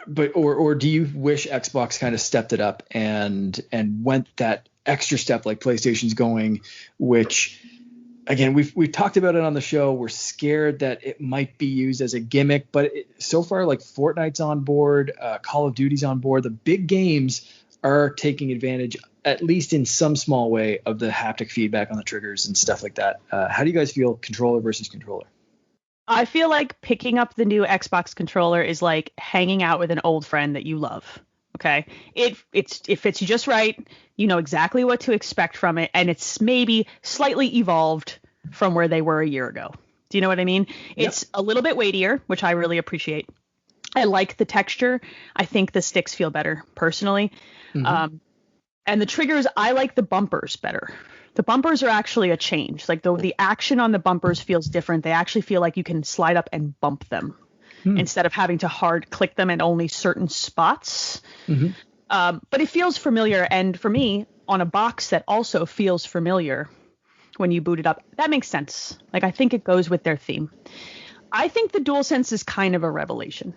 But do you wish Xbox kind of stepped it up and went that extra step like PlayStation's going, which again, we've talked about it on the show. We're scared that it might be used as a gimmick, but so far, like, Fortnite's on board, Call of Duty's on board. The big games are taking advantage, at least in some small way, of the haptic feedback on the triggers and stuff like that. How do you guys feel controller versus controller? I feel like picking up the new Xbox controller is like hanging out with an old friend that you love. Okay. It fits you just right. You know exactly what to expect from it. And it's maybe slightly evolved from where they were a year ago. Do you know what I mean? Yep. It's a little bit weightier, which I really appreciate. I like the texture. I think the sticks feel better personally. Mm-hmm. And the triggers, I like the bumpers better. The bumpers are actually a change. Like the action on the bumpers feels different. They actually feel like you can slide up and bump them instead of having to hard click them at only certain spots. Mm-hmm. But it feels familiar. And for me, on a box that also feels familiar when you boot it up, that makes sense. Like, I think it goes with their theme. I think the DualSense is kind of a revelation.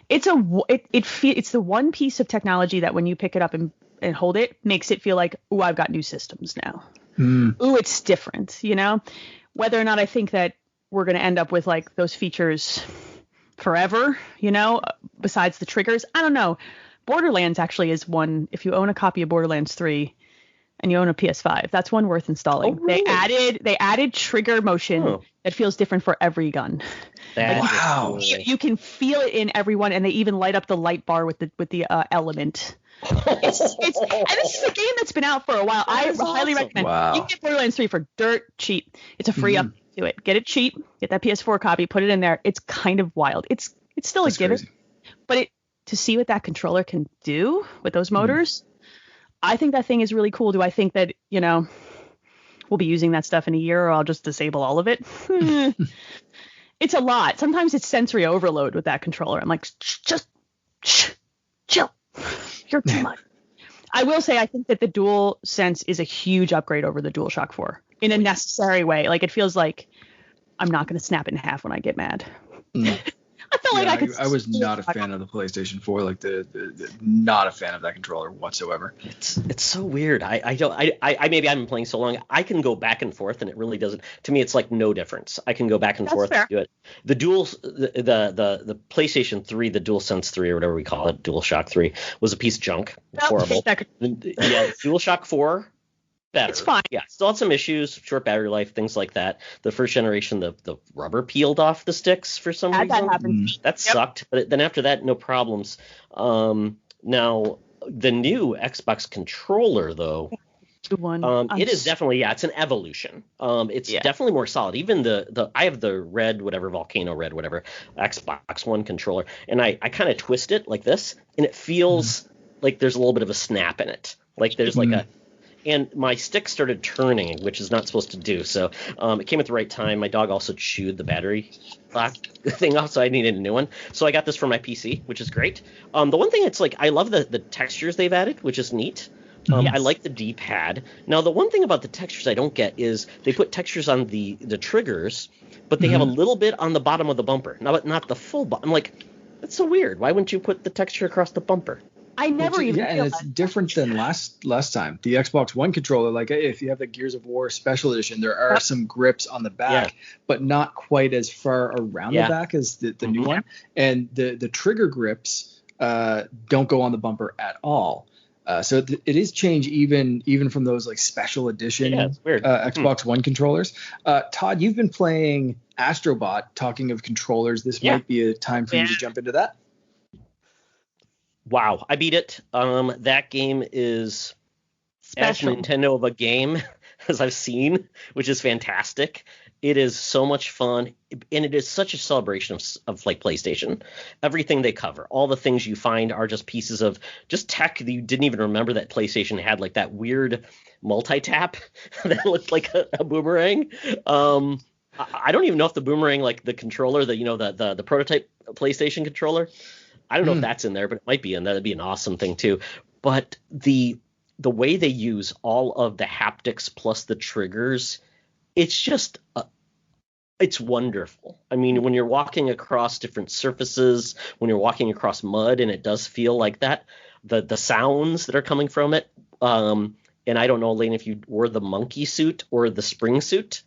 It's the one piece of technology that when you pick it up and hold it, makes it feel like, ooh, I've got new systems now. Ooh, it's different, you know? Whether or not I think that we're going to end up with, like, those features forever, you know, besides the triggers, I don't know. Borderlands actually is one, if you own a copy of Borderlands 3 and you own a PS5, that's one worth installing. Oh, really? They added trigger motion that feels different for every gun. Wow. You can feel it in every one, and they even light up the light bar with the element. It's a game that's been out for a while. I highly recommend. Wow. You can get Borderlands 3 for dirt cheap. It's a free up to it. Get it cheap. Get that PS4 copy. Put it in there. It's kind of wild. It's still a gimmick, but to see what that controller can do with those motors, I think that thing is really cool. Do I think that, you know, we'll be using that stuff in a year, or I'll just disable all of it? It's a lot. Sometimes it's sensory overload with that controller. I'm like, just chill. You're too much. I will say I think that the DualSense is a huge upgrade over the DualShock 4 in a necessary way. Like, it feels like I'm not going to snap it in half when I get mad. I felt like I was not a fan of the PlayStation 4, like the not a fan of that controller whatsoever. It's so weird. I maybe I've been playing so long. I can go back and forth, and it really doesn't. To me, it's like no difference. I can go back and forth and do it. The the PlayStation 3, the DualSense 3 or whatever we call it, DualShock 3, was a piece of junk. Horrible. DualShock 4. Better. It's fine. Yeah, still had some issues, short battery life, things like that. The first generation, the rubber peeled off the sticks for some reason. That happened. That sucked. But then after that, no problems. Now, the new Xbox controller, though, it is definitely, it's an evolution. It's definitely more solid. Even I have the red, whatever, Volcano red, whatever, Xbox One controller, and I kind of twist it like this, and it feels like there's a little bit of a snap in it. Like there's like a... And my stick started turning, which is not supposed to do. So it came at the right time. My dog also chewed the battery thing off, so I needed a new one. So I got this for my PC, which is great. The one thing, it's like I love the textures they've added, which is neat. I like the D-pad. Now, the one thing about the textures I don't get is they put textures on the triggers, but they have a little bit on the bottom of the bumper, not the full bottom. I'm like, that's so weird. Why wouldn't you put the texture across the bumper? I never even and it's different than last time. The Xbox One controller, like if you have the Gears of War Special Edition, there are some grips on the back, but not quite as far around the back as the new one. And the trigger grips don't go on the bumper at all. So it is change even from those like special edition Xbox One controllers. Todd, you've been playing Astrobot. Talking of controllers, this might be a time for you to jump into that. Wow, I beat it. That game is special. As Nintendo of a game as I've seen, which is fantastic. It is so much fun, and it is such a celebration of like PlayStation. Everything they cover, all the things you find are just pieces of just tech that you didn't even remember that PlayStation had, like that weird multi-tap that looked like a boomerang. I don't even know if the boomerang, like the controller, the prototype PlayStation controller, I don't know if that's in there, but it might be in there. That'd be an awesome thing too. But the way they use all of the haptics plus the triggers, it's just it's wonderful. I mean, when you're walking across different surfaces, when you're walking across mud, and it does feel like that, the sounds that are coming from it. And I don't know, Elaine, if you wore the monkey suit or the spring suit.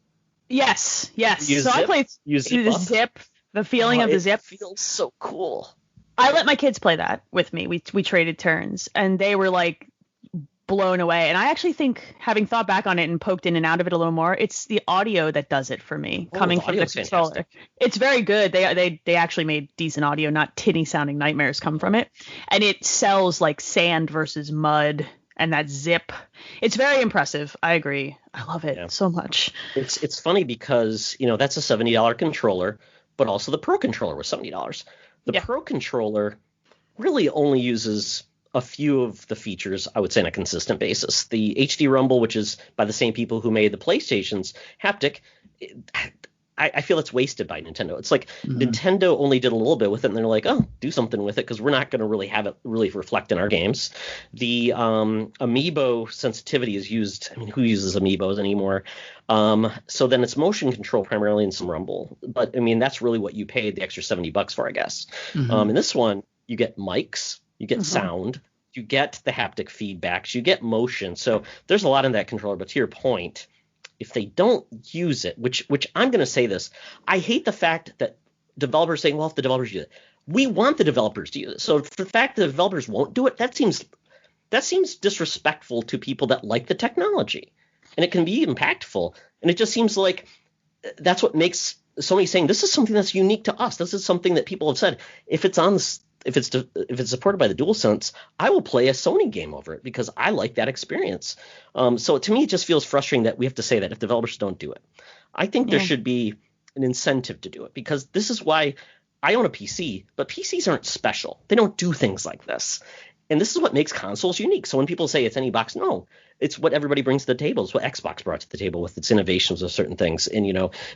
Yes. So I played the zip. The feeling of the zip feels so cool. I let my kids play that with me. We traded turns, and they were like blown away. And I actually think, having thought back on it and poked in and out of it a little more, it's the audio that does it for me, coming from the controller. Fantastic. It's very good. They actually made decent audio, not tinny sounding nightmares come from it. And it sells like sand versus mud, and that zip. It's very impressive. I agree. I love it so much. It's funny because, that's a $70 controller, but also the Pro controller was $70. The Pro controller really only uses a few of the features, I would say, on a consistent basis. The HD Rumble, which is by the same people who made the PlayStation's haptic, I feel it's wasted by Nintendo. It's like Nintendo only did a little bit with it, and they're like, oh, do something with it, because we're not going to really have it really reflect in our games. The Amiibo sensitivity is used. I mean, who uses Amiibos anymore? So then it's motion control primarily in some Rumble. But, I mean, that's really what you paid the extra $70 for, I guess. In this one, you get mics, you get sound, you get the haptic feedbacks, you get motion. So there's a lot in that controller. But to your point, if they don't use it, which I'm going to say this, I hate the fact that developers saying, well, if the developers use it, we want the developers to use it. So for the fact that the developers won't do it, that seems disrespectful to people that like the technology, and it can be impactful. And it just seems like that's what makes Sony saying this is something that's unique to us. This is something that people have said. If it's supported by the DualSense, I will play a Sony game over it because I like that experience. So to me, it just feels frustrating that we have to say that if developers don't do it. I think there should be an incentive to do it, because this is why I own a PC, but PCs aren't special. They don't do things like this. And this is what makes consoles unique. So when people say it's any box, no, it's what everybody brings to the table. It's what Xbox brought to the table with its innovations of certain things. And,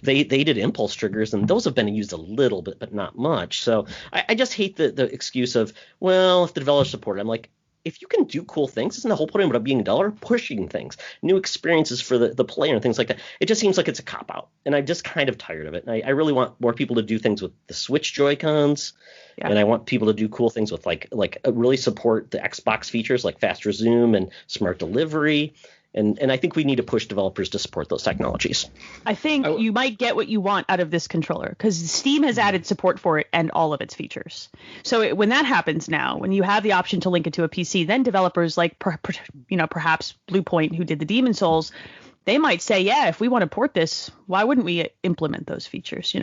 they did impulse triggers, and those have been used a little bit, but not much. So I just hate the excuse of, well, if the developers support it. I'm like, if you can do cool things, isn't the whole point of being a developer pushing things, new experiences for the player and things like that? It just seems like it's a cop-out, and I'm just kind of tired of it. And I really want more people to do things with the Switch Joy-Cons, and I want people to do cool things with like really support the Xbox features like fast resume and smart delivery. And I think we need to push developers to support those technologies. I think you might get what you want out of this controller, because Steam has added support for it and all of its features. So when that happens now, when you have the option to link it to a PC, then developers like perhaps Bluepoint, who did the Demon Souls, they might say, yeah, if we want to port this, why wouldn't we implement those features?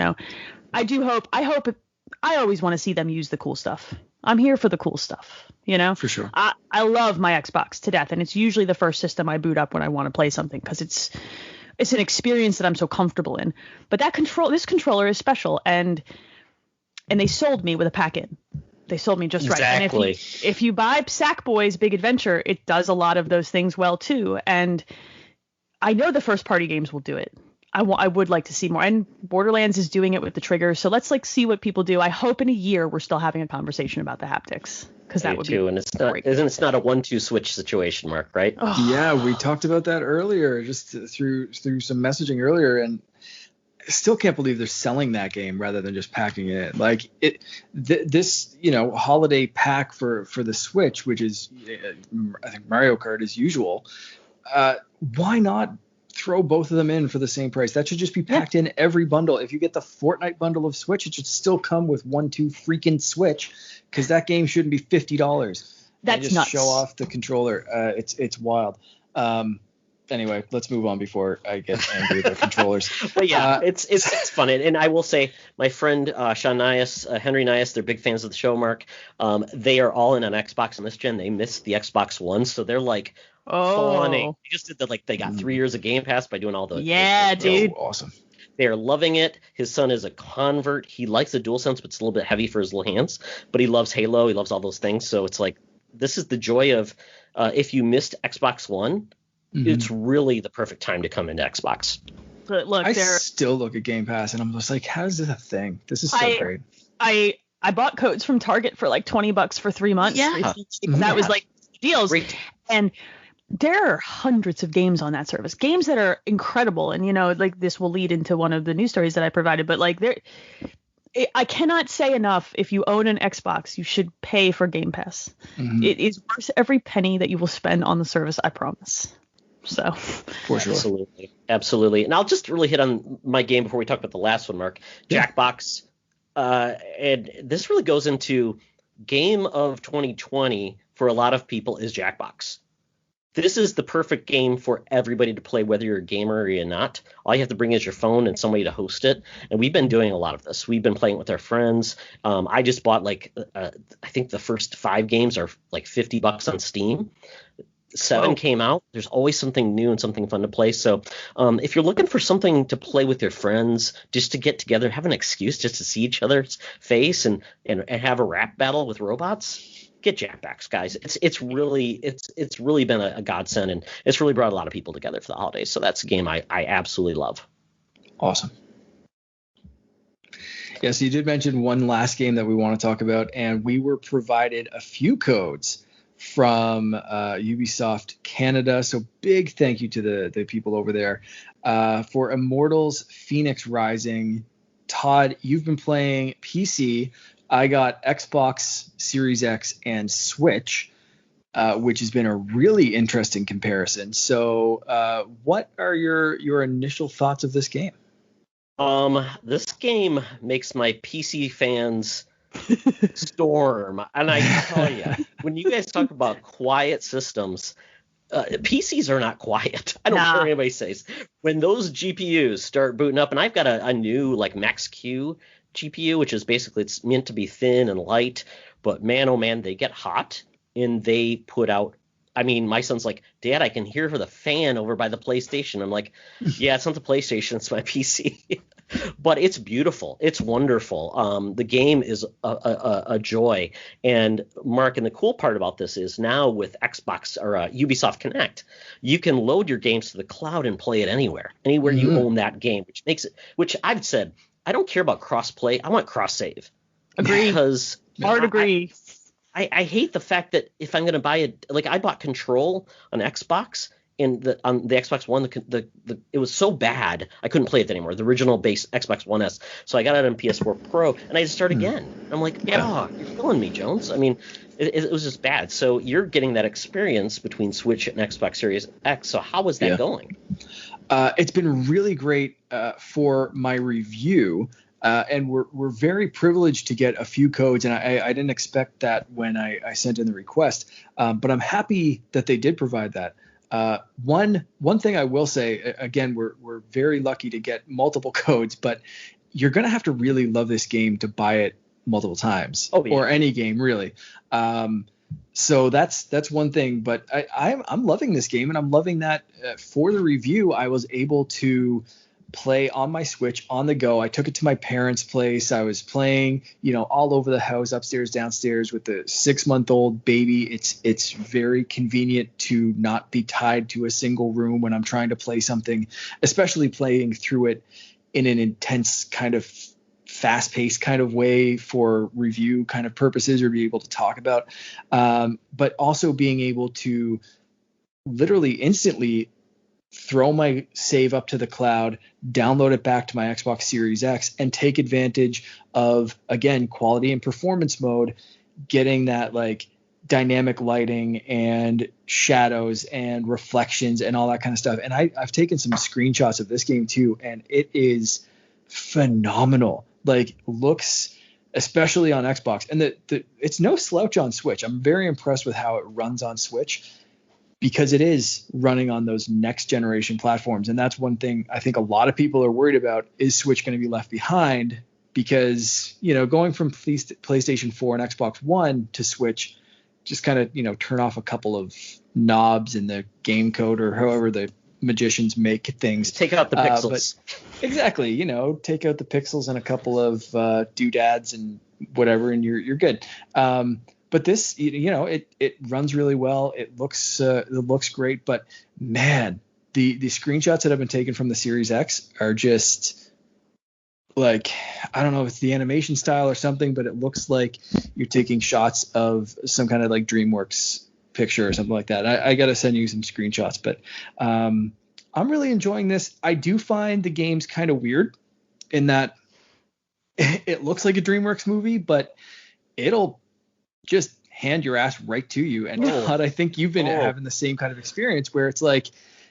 I always want to see them use the cool stuff. I'm here for the cool stuff, For sure. I love my Xbox to death, and it's usually the first system I boot up when I want to play something, because it's an experience that I'm so comfortable in. But this controller is special, and they sold me with a pack-in. They sold me just right. Exactly. And if you buy Sackboy's Big Adventure, it does a lot of those things well too. And I know the first-party games will do it. I would like to see more, and Borderlands is doing it with the triggers. So let's see what people do. I hope in a year we're still having a conversation about the haptics, because that would be and it's not a 1-2 switch situation, Mark, right? Oh. Yeah, we talked about that earlier, just through some messaging earlier, and still can't believe they're selling that game rather than just packing it in. Like this, holiday pack for the Switch, which is I think Mario Kart as usual. Why not throw both of them in for the same price? That should just be packed in every bundle. If you get the Fortnite bundle of Switch, it should still come with 1-2 freaking Switch, because that game shouldn't be $50. That's just nuts. Show off the controller. It's wild. Anyway, let's move on before I get angry about controllers. But yeah, it's fun. And I will say, my friend Sean Nias, Henry Nias, they're big fans of the show, Mark. They are all in on Xbox on this gen. They missed the Xbox One, so they're like fawning. They just did they got 3 years of Game Pass by doing all the dude. Awesome. They are loving it. His son is a convert. He likes the DualSense, but it's a little bit heavy for his little hands. But he loves Halo. He loves all those things. So it's like, this is the joy of if you missed Xbox One, it's really the perfect time to come into Xbox. But look, I still look at Game Pass and I'm just like, how is this a thing? This is so great. I bought codes from Target for like $20 for 3 months. Yeah. That was like deals. Great. And there are hundreds of games on that service, games that are incredible. And, like this will lead into one of the news stories that I provided. But like I cannot say enough. If you own an Xbox, you should pay for Game Pass. It is worth every penny that you will spend on the service, I promise. So for sure. Absolutely. And I'll just really hit on my game before we talk about the last one, Mark. Jackbox. And this really goes into game of 2020 for a lot of people is Jackbox. This is the perfect game for everybody to play, whether you're a gamer or you're not. All you have to bring is your phone and somebody to host it. And we've been doing a lot of this. We've been playing with our friends. I just bought I think the first 5 games are like $50 on Steam. 7 came out. There's always something new and something fun to play. So if you're looking for something to play with your friends, just to get together, have an excuse just to see each other's face and have a rap battle with robots, get Jackbox, guys. It's really been a godsend, and it's really brought a lot of people together for the holidays. So that's a game I absolutely love. Awesome. Yes, you did mention one last game that we want to talk about, and we were provided a few codes from Ubisoft Canada. So big thank you to the people over there for Immortals Phoenix Rising. Todd, you've been playing PC. I got Xbox Series X and Switch, which has been a really interesting comparison. So what are your initial thoughts of this game? This game makes my PC fans storm. And I tell you, when you guys talk about quiet systems, PCs are not quiet. I don't care what anybody says. When those GPUs start booting up, and I've got a new like Max-Q GPU, which is basically, it's meant to be thin and light, but man, oh man, they get hot and they put out. I mean, my son's like, Dad, I can hear the fan over by the PlayStation. I'm like, yeah, it's not the PlayStation, it's my PC. But it's beautiful. It's wonderful. The game is a joy. And Mark, and the cool part about this is now with Xbox or Ubisoft Connect, you can load your games to the cloud and play it anywhere you own that game, which makes it. Which I've said, I don't care about cross-play. I want cross-save. Agree. Because hard agree. I hate the fact that if I'm going to buy it, like I bought Control on Xbox, and on the Xbox One, it was so bad I couldn't play it anymore. The original base Xbox One S. So I got it on PS4 Pro, and I just start again. I'm like, you're killing me, Jones. I mean, it was just bad. So you're getting that experience between Switch and Xbox Series X. So how was that going? It's been really great for my review. And we're very privileged to get a few codes, and I didn't expect that when I sent in the request, but I'm happy that they did provide that. One thing I will say, again, we're very lucky to get multiple codes, but you're going to have to really love this game to buy it multiple times, or any game really. So that's one thing, but I'm loving this game, and I'm loving that for the review I was able to play on my Switch on the go. I took it to my parents' place. I was playing, all over the house, upstairs, downstairs with the 6-month-old baby. It's very convenient to not be tied to a single room when I'm trying to play something, especially playing through it in an intense kind of fast-paced kind of way for review kind of purposes, or be able to talk about, but also being able to literally instantly throw my save up to the cloud, download it back to my Xbox Series X, and take advantage of, again, quality and performance mode, getting that like dynamic lighting and shadows and reflections and all that kind of stuff. And I've taken some screenshots of this game too, and it is phenomenal. Like, looks, especially on Xbox, and it's no slouch on Switch. I'm very impressed with how it runs on Switch, because it is running on those next generation platforms. And that's one thing I think a lot of people are worried about. Is Switch going to be left behind? Because, going from PlayStation 4 and Xbox One to Switch, just kind of, turn off a couple of knobs in the game code, or however the magicians make things. Take out the pixels. Exactly. Take out the pixels and a couple of doodads and whatever, and you're good. But this, it runs really well. It looks great. But man, the screenshots that have been taken from the Series X are just like, I don't know if it's the animation style or something, but it looks like you're taking shots of some kind of like DreamWorks picture or something like that. I got to send you some screenshots, but I'm really enjoying this. I do find the games kind of weird in that it looks like a DreamWorks movie, but it'll just hand your ass right to you. And Todd, I think you've been having the same kind of experience where it's like,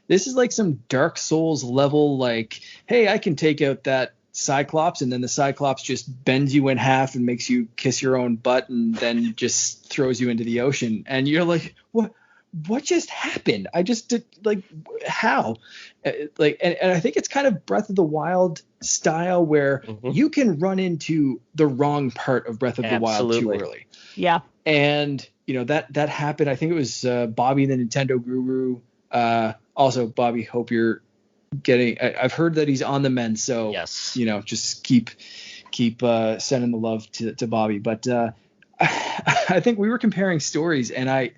this is like some Dark Souls level, like, hey, I can take out that Cyclops, and then the Cyclops just bends you in half and makes you kiss your own butt, and then just throws you into the ocean. And you're like, what just happened? I just did, like, how? Like, and I think it's kind of Breath of the Wild style, where you can run into the wrong part of Breath of the Wild too early. Yeah. And that happened. I think it was Bobby, the Nintendo guru. Also, Bobby, hope you're getting. I've heard that he's on the mend, so yes, just keep sending the love to Bobby. But I think we were comparing stories, and I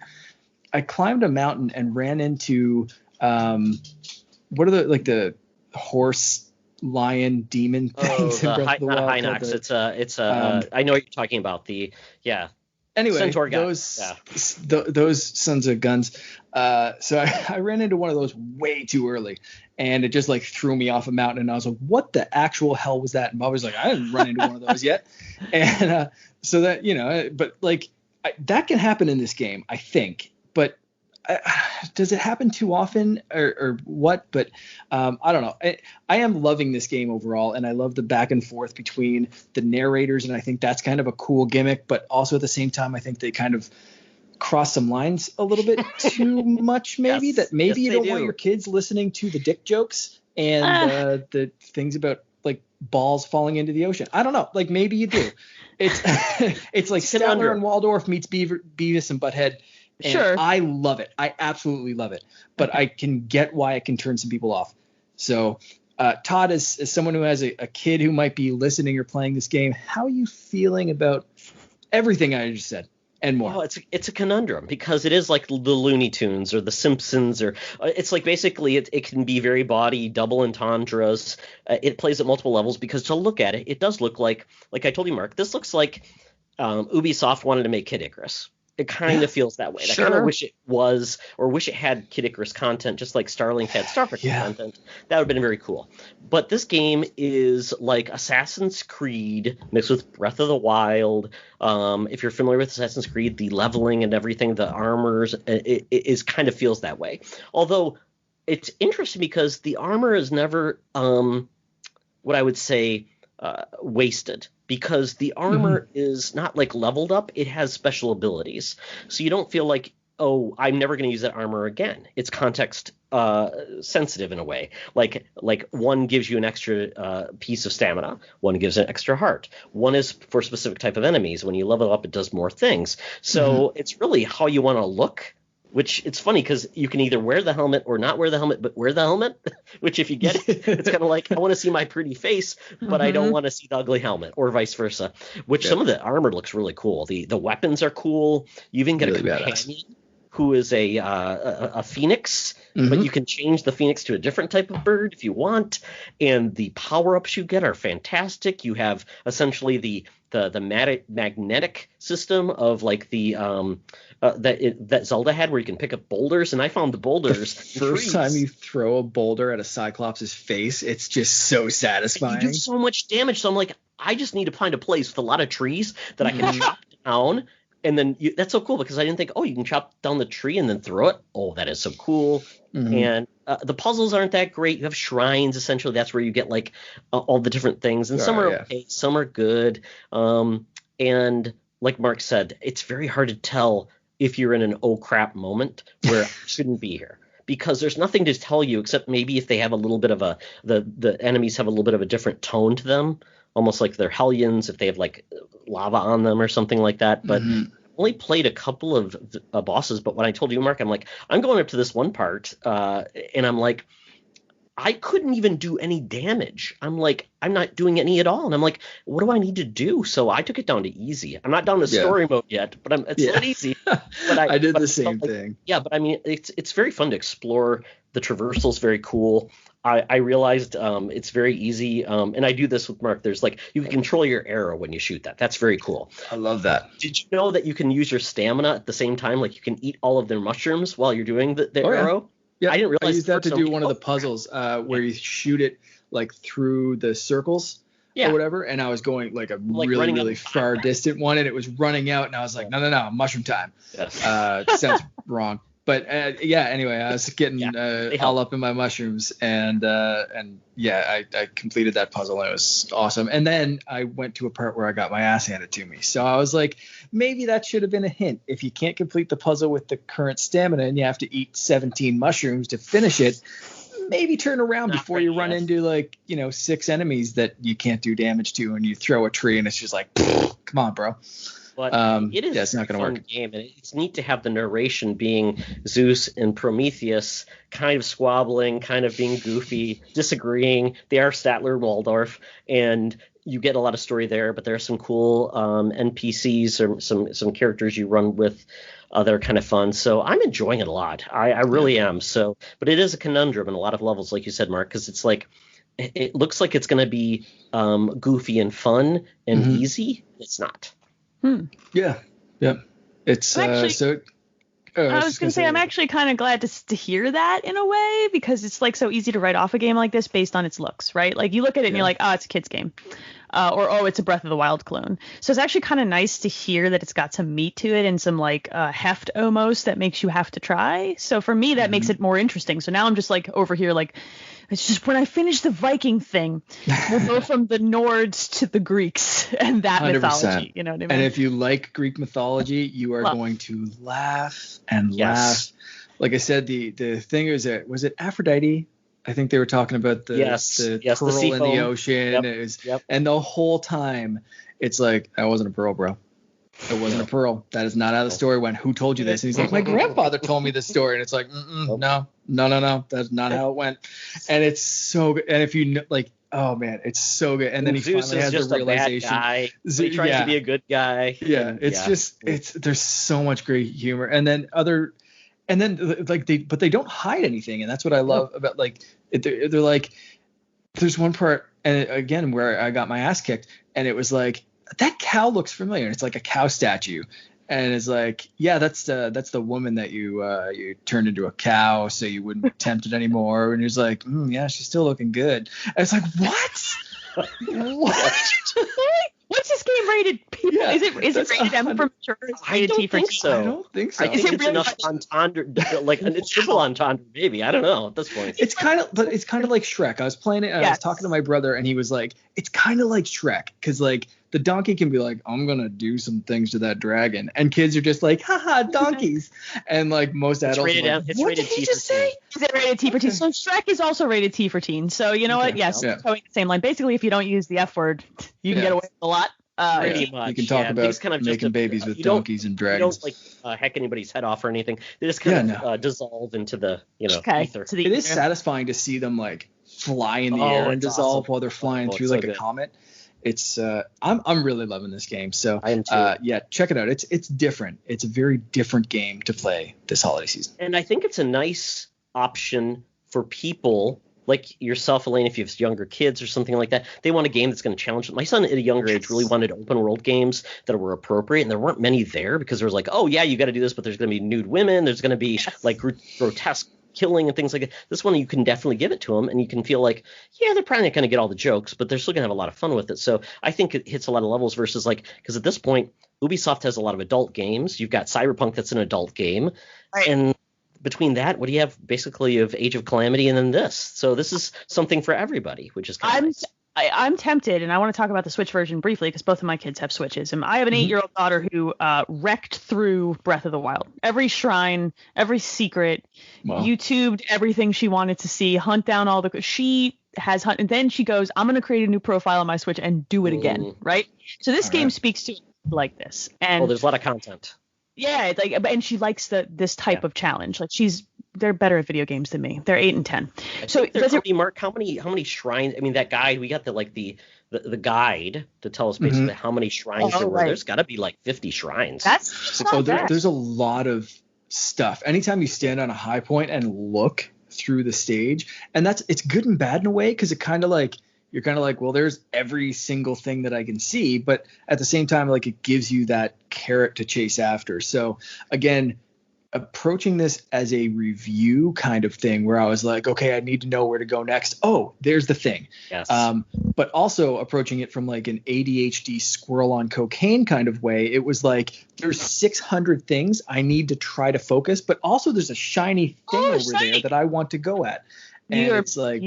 climbed a mountain and ran into what are the horse lion demon things in Breath of the Wild? Hinox. It's I know what you're talking about. Anyway, those sons of guns. So I ran into one of those way too early, and it just like threw me off a mountain. And I was like, "What the actual hell was that?" And Bob was like, "I didn't run into one of those yet." And so that but like that can happen in this game, I think. But does it happen too often or what? But I don't know. I am loving this game overall, and I love the back and forth between the narrators, and I think that's kind of a cool gimmick. But also at the same time, I think they kind of cross some lines a little bit too much, maybe. Yes, you don't want your kids listening to the dick jokes and the things about like balls falling into the ocean. I don't know. Like, maybe you do. It's like Statler and Waldorf meets Beavis and Butthead. And sure. I love it. I absolutely love it. But I can get why it can turn some people off. So, Todd, as someone who has a kid who might be listening or playing this game, how are you feeling about everything I just said and more? Well, it's a conundrum, because it is like the Looney Tunes or the Simpsons, or it's like basically it can be very bawdy, double entendres. It plays at multiple levels, because to look at it, it does look like I told you, Mark, this looks like Ubisoft wanted to make Kid Icarus. It kind of feels that way. I kind of wish it was, or wish it had Kid Icarus content, just like Starlink had Starfighter content. That would have been very cool. But this game is like Assassin's Creed mixed with Breath of the Wild. If you're familiar with Assassin's Creed, the leveling and everything, the armors, it is kind of feels that way. Although it's interesting, because the armor is never what I would say wasted. Because the armor is not like leveled up, it has special abilities. So you don't feel like, oh, I'm never going to use that armor again. It's context sensitive in a way. Like one gives you an extra piece of stamina, one gives an extra heart. One is for a specific type of enemies. When you level up, it does more things. So it's really how you want to look. Which it's funny, because you can either wear the helmet or not wear the helmet, but wear the helmet, which if you get it, it's kind of like, I want to see my pretty face, but I don't want to see the ugly helmet, or vice versa, which some of the armor looks really cool. The weapons are cool. You even get really a companion who is a phoenix, but you can change the phoenix to a different type of bird if you want. And the power-ups you get are fantastic. You have essentially the magnetic system of like the that Zelda had, where you can pick up boulders, and I found the boulders. The first time you throw a boulder at a Cyclops' face, it's just so satisfying. You do so much damage, so I'm like, I just need to find a place with a lot of trees that I can chop down. And then that's so cool, because I didn't think, you can chop down the tree and then throw it. Oh, that is so cool. And the puzzles aren't that great. You have shrines, essentially. That's where you get like all the different things. And some are okay, some are good. And like Mark said, it's very hard to tell if you're in an oh crap moment where I shouldn't be here. Because there's nothing to tell you except maybe if they have a little bit of the enemies have a little bit of a different tone to them. Almost like they're Hellions, if they have like lava on them or something like that. But I only played a couple of bosses. But when I told you, Mark, I'm like, I'm going up to this one part, and I'm like, I couldn't even do any damage. I'm like, I'm not doing any at all. And I'm like, what do I need to do? So I took it down to easy. I'm not down to story mode yet, but it's not easy. But I did the same thing. Yeah, but I mean, it's very fun to explore. The traversal's very cool. I realized it's very easy, and I do this with Mark. There's like, you can control your arrow when you shoot that. That's very cool. I love that. Did you know that you can use your stamina at the same time? Like you can eat all of their mushrooms while you're doing the arrow? Yeah, I didn't realize. I used that to do one of the puzzles where you shoot it like through the circles or whatever, and I was going like a really far distant one, and it was running out, and I was like, no, mushroom time. Yes. Sounds wrong. But anyway, I was getting all up in my mushrooms, and I completed that puzzle, and it was awesome. And then I went to a part where I got my ass handed to me. So I was like, maybe that should have been a hint. If you can't complete the puzzle with the current stamina and you have to eat 17 mushrooms to finish it, maybe turn around before you run into 6 enemies that you can't do damage to, and you throw a tree, and it's just like, come on, bro. But it is it's not going to work. Game, and it's neat to have the narration being Zeus and Prometheus kind of squabbling, kind of being goofy, disagreeing. They are Statler and Waldorf, and you get a lot of story there. But there are some cool NPCs or some characters you run with that are kind of fun. So I'm enjoying it a lot. I really am. So, but it is a conundrum in a lot of levels, like you said, Mark, because it's like it looks like it's going to be goofy and fun and easy. It's not. Yeah. It's actually, I was going to say, I'm actually kind of glad to hear that in a way, because it's like so easy to write off a game like this based on its looks, right? Like you look at it and you're like, it's a kid's game, or it's a Breath of the Wild clone. So it's actually kind of nice to hear that it's got some meat to it and some like heft almost that makes you have to try. So for me, that makes it more interesting. So now I'm just like over here like, it's just when I finish the Viking thing, we'll go from the Nords to the Greeks and that 100%. Mythology. You know what I mean? And if you like Greek mythology, you are going to laugh and laugh. Like I said, the thing is, was it Aphrodite? I think they were talking about the pearl in the ocean. And the whole time, it's like, that wasn't a pearl, bro. It wasn't a pearl. That is not how the story went. Who told you this? And he's like, my grandfather told me this story. And it's like, no. That's not how it went. And it's so good. And if you know, like, oh man, it's so good. And then he Zeus finally has just the realization. A bad guy. He tries to be a good guy. Yeah, there's so much great humor. And then but they don't hide anything. And that's what I love about they're like, there's one part, and again, where I got my ass kicked, and it was like, that cow looks familiar. And it's like a cow statue. And it's like, that's the woman that you turned into a cow so you wouldn't be tempted anymore. And he's like, she's still looking good. And it's like, what? What's this game rated? Yeah, is it rated M for mature? Rated T for T? I don't think so. I think it's enough entendre, like it's triple entendre, maybe. I don't know at this point. It's kind of like Shrek. I was playing it. I was talking to my brother, and he was like, it's kind of like Shrek, because like the donkey can be like, I'm gonna do some things to that dragon, and kids are just like, haha, donkeys. And like most adults, it's what rated did he T just for say? Is it rated T for teen? So Shrek is also rated T for teen. So you know what? Yes, towing the same line. Basically, if you don't use the F word, you can get away with a lot. Pretty much. You can talk about kind of making babies with donkeys and dragons. You don't heck anybody's head off or anything. They just kind of dissolve into the ether. It is satisfying to see them like fly in the air and dissolve while they're flying through like a comet. It's I'm really loving this game. So I am too. Check it out. It's different. It's a very different game to play this holiday season. And I think it's a nice option for people like yourself, Elaine, if you have younger kids or something like that. They want a game that's going to challenge them. My son at a younger age really wanted open world games that were appropriate, and there weren't many there because there was like, oh yeah, you got to do this, but there's going to be nude women, there's going to be like grotesque killing and things like that. This one you can definitely give it to them, and you can feel like, yeah, they're probably not going to get all the jokes, but they're still going to have a lot of fun with it. So I think it hits a lot of levels versus like, because at this point Ubisoft has a lot of adult games. You've got Cyberpunk that's an adult game, right. And between that, what do you have? Basically, you have Age of Calamity and then this. So this is something for everybody, which is kind of nice. I'm tempted, and I want to talk about the Switch version briefly because both of my kids have Switches. And I have an 8-year-old daughter who wrecked through Breath of the Wild. Every shrine, every secret, YouTubed everything she wanted to see, hunt down all the... She has hunt, and then she goes, I'm going to create a new profile on my Switch and do it again, right? So this game speaks to it like this. And there's a lot of content. Yeah, it's like, and she likes this type of challenge. Like they're better at video games than me. They're 8 and 10. So Mark, how many shrines? I mean, that guide, we got the guide to tell us basically how many shrines there were. Right. There's got to be like 50 shrines. There's a lot of stuff. Anytime you stand on a high point and look through the stage, and it's good and bad in a way, because it kind of like, you're kind of like, well, there's every single thing that I can see, but at the same time, like, it gives you that carrot to chase after. So again, approaching this as a review kind of thing where I was like, okay, I need to know where to go next. Oh, there's the thing. Yes. But also approaching it from like an ADHD squirrel on cocaine kind of way. It was like, there's 600 things I need to try to focus, but also there's a shiny thing there that I want to go at. And it's like,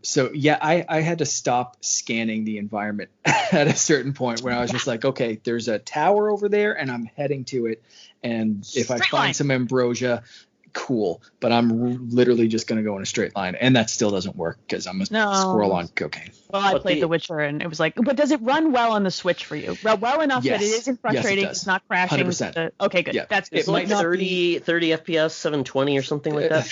so yeah, I had to stop scanning the environment at a certain point where I was just like, okay, there's a tower over there and I'm heading to it. And if I find some ambrosia, cool. But I'm literally just going to go in a straight line. And that still doesn't work because I'm a squirrel on cocaine. Well, I played The Witcher and it was like, but does it run well on the Switch for you? Well enough that it isn't frustrating. It's not crashing. 100%. Okay, good. Yeah. That's good. It's like 30 FPS, 720 or something like that.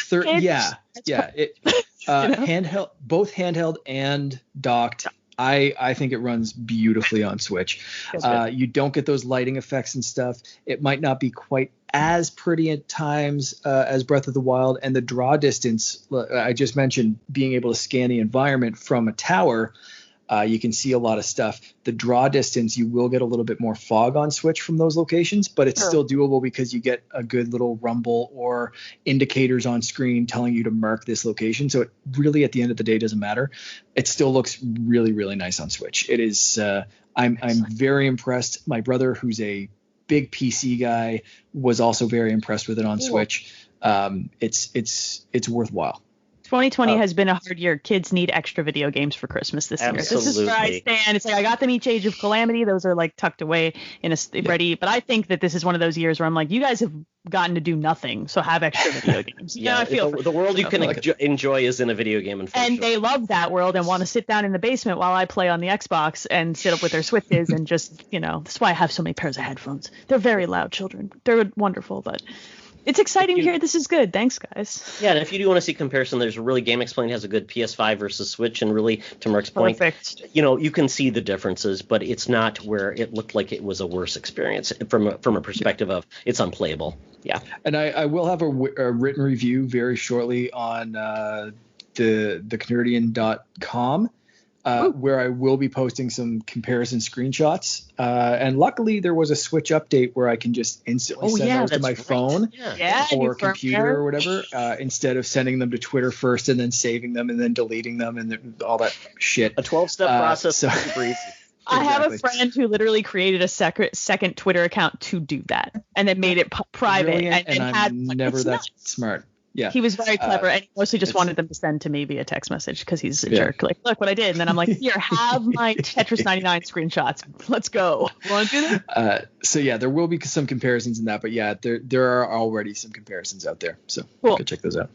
Handheld, both handheld and docked. I think it runs beautifully on Switch. You don't get those lighting effects and stuff. It might not be quite as pretty at times as Breath of the Wild, and the draw distance, I just mentioned being able to scan the environment from a tower. You can see a lot of stuff. The draw distance, you will get a little bit more fog on Switch from those locations, but it's still doable because you get a good little rumble or indicators on screen telling you to mark this location. So it really, at the end of the day, doesn't matter. It still looks really, really nice on Switch. It is. I'm very impressed. My brother, who's a big PC guy, was also very impressed with it on Switch. It's worthwhile. 2020 has been a hard year. Kids need extra video games for Christmas this year. This is where I stand. It's like I got them each Age of Calamity. Those are like tucked away in ready. But I think that this is one of those years where I'm like, you guys have gotten to do nothing, so have extra video games. I feel the world you can enjoy is in a video game. And they love that world and want to sit down in the basement while I play on the Xbox and sit up with their Switches and just, that's why I have so many pairs of headphones. They're very loud children. They're wonderful, but it's exciting to hear this is good. Thanks, guys. Yeah, and if you do want to see comparison, there's really Game Explained has a good PS5 versus Switch, and really, to Mark's point, you can see the differences, but it's not where it looked like it was a worse experience from a perspective of it's unplayable. Yeah. And I will have a written review very shortly on thecanardian.com. Where I will be posting some comparison screenshots. And luckily there was a Switch update where I can just instantly send those to my phone or computer or whatever, instead of sending them to Twitter first and then saving them and then deleting them and all that shit. A 12-step process. Super easy. I have a friend who literally created a second Twitter account to do that and then made it private. And I'm never that smart. Yeah, he was very clever, and he mostly just wanted them to send to me via text message because he's a jerk. Like, look what I did, and then I'm like, here, have my Tetris 99 screenshots. Let's go. Want to do that? So yeah, there will be some comparisons in that, but yeah, there are already some comparisons out there. So go check those out.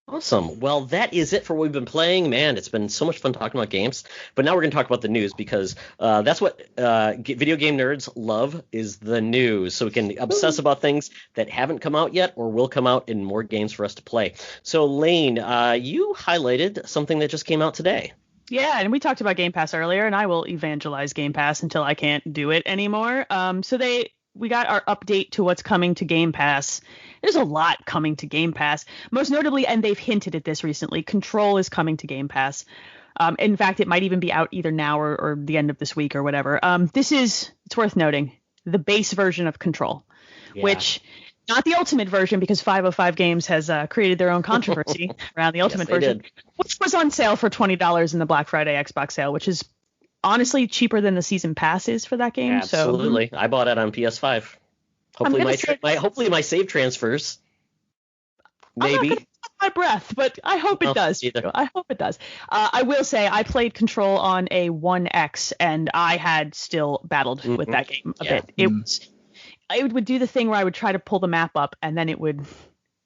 Awesome. Well, that is it for what we've been playing. Man, it's been so much fun talking about games. But now we're going to talk about the news because that's what video game nerds love is the news. So we can obsess about things that haven't come out yet or will come out in more games for us to play. So, Lane, you highlighted something that just came out today. Yeah, and we talked about Game Pass earlier, and I will evangelize Game Pass until I can't do it anymore. So they we got our update to what's coming to Game Pass. There's a lot coming to Game Pass. Most notably, and they've hinted at this recently, Control is coming to Game Pass. In fact, it might even be out either now or the end of this week or whatever. It's worth noting, the base version of Control, which, not the ultimate version, because 505 Games has created their own controversy around the ultimate version, which was on sale for $20 in the Black Friday Xbox sale, which is honestly cheaper than the season pass is for that game. Absolutely. So, I bought it on PS5. Hopefully my save transfers. Maybe. I'm not gonna hold my breath, but I hope it does. I hope it does. I will say I played Control on a 1X, and I had still battled with that game a bit. It would do the thing where I would try to pull the map up, and then it would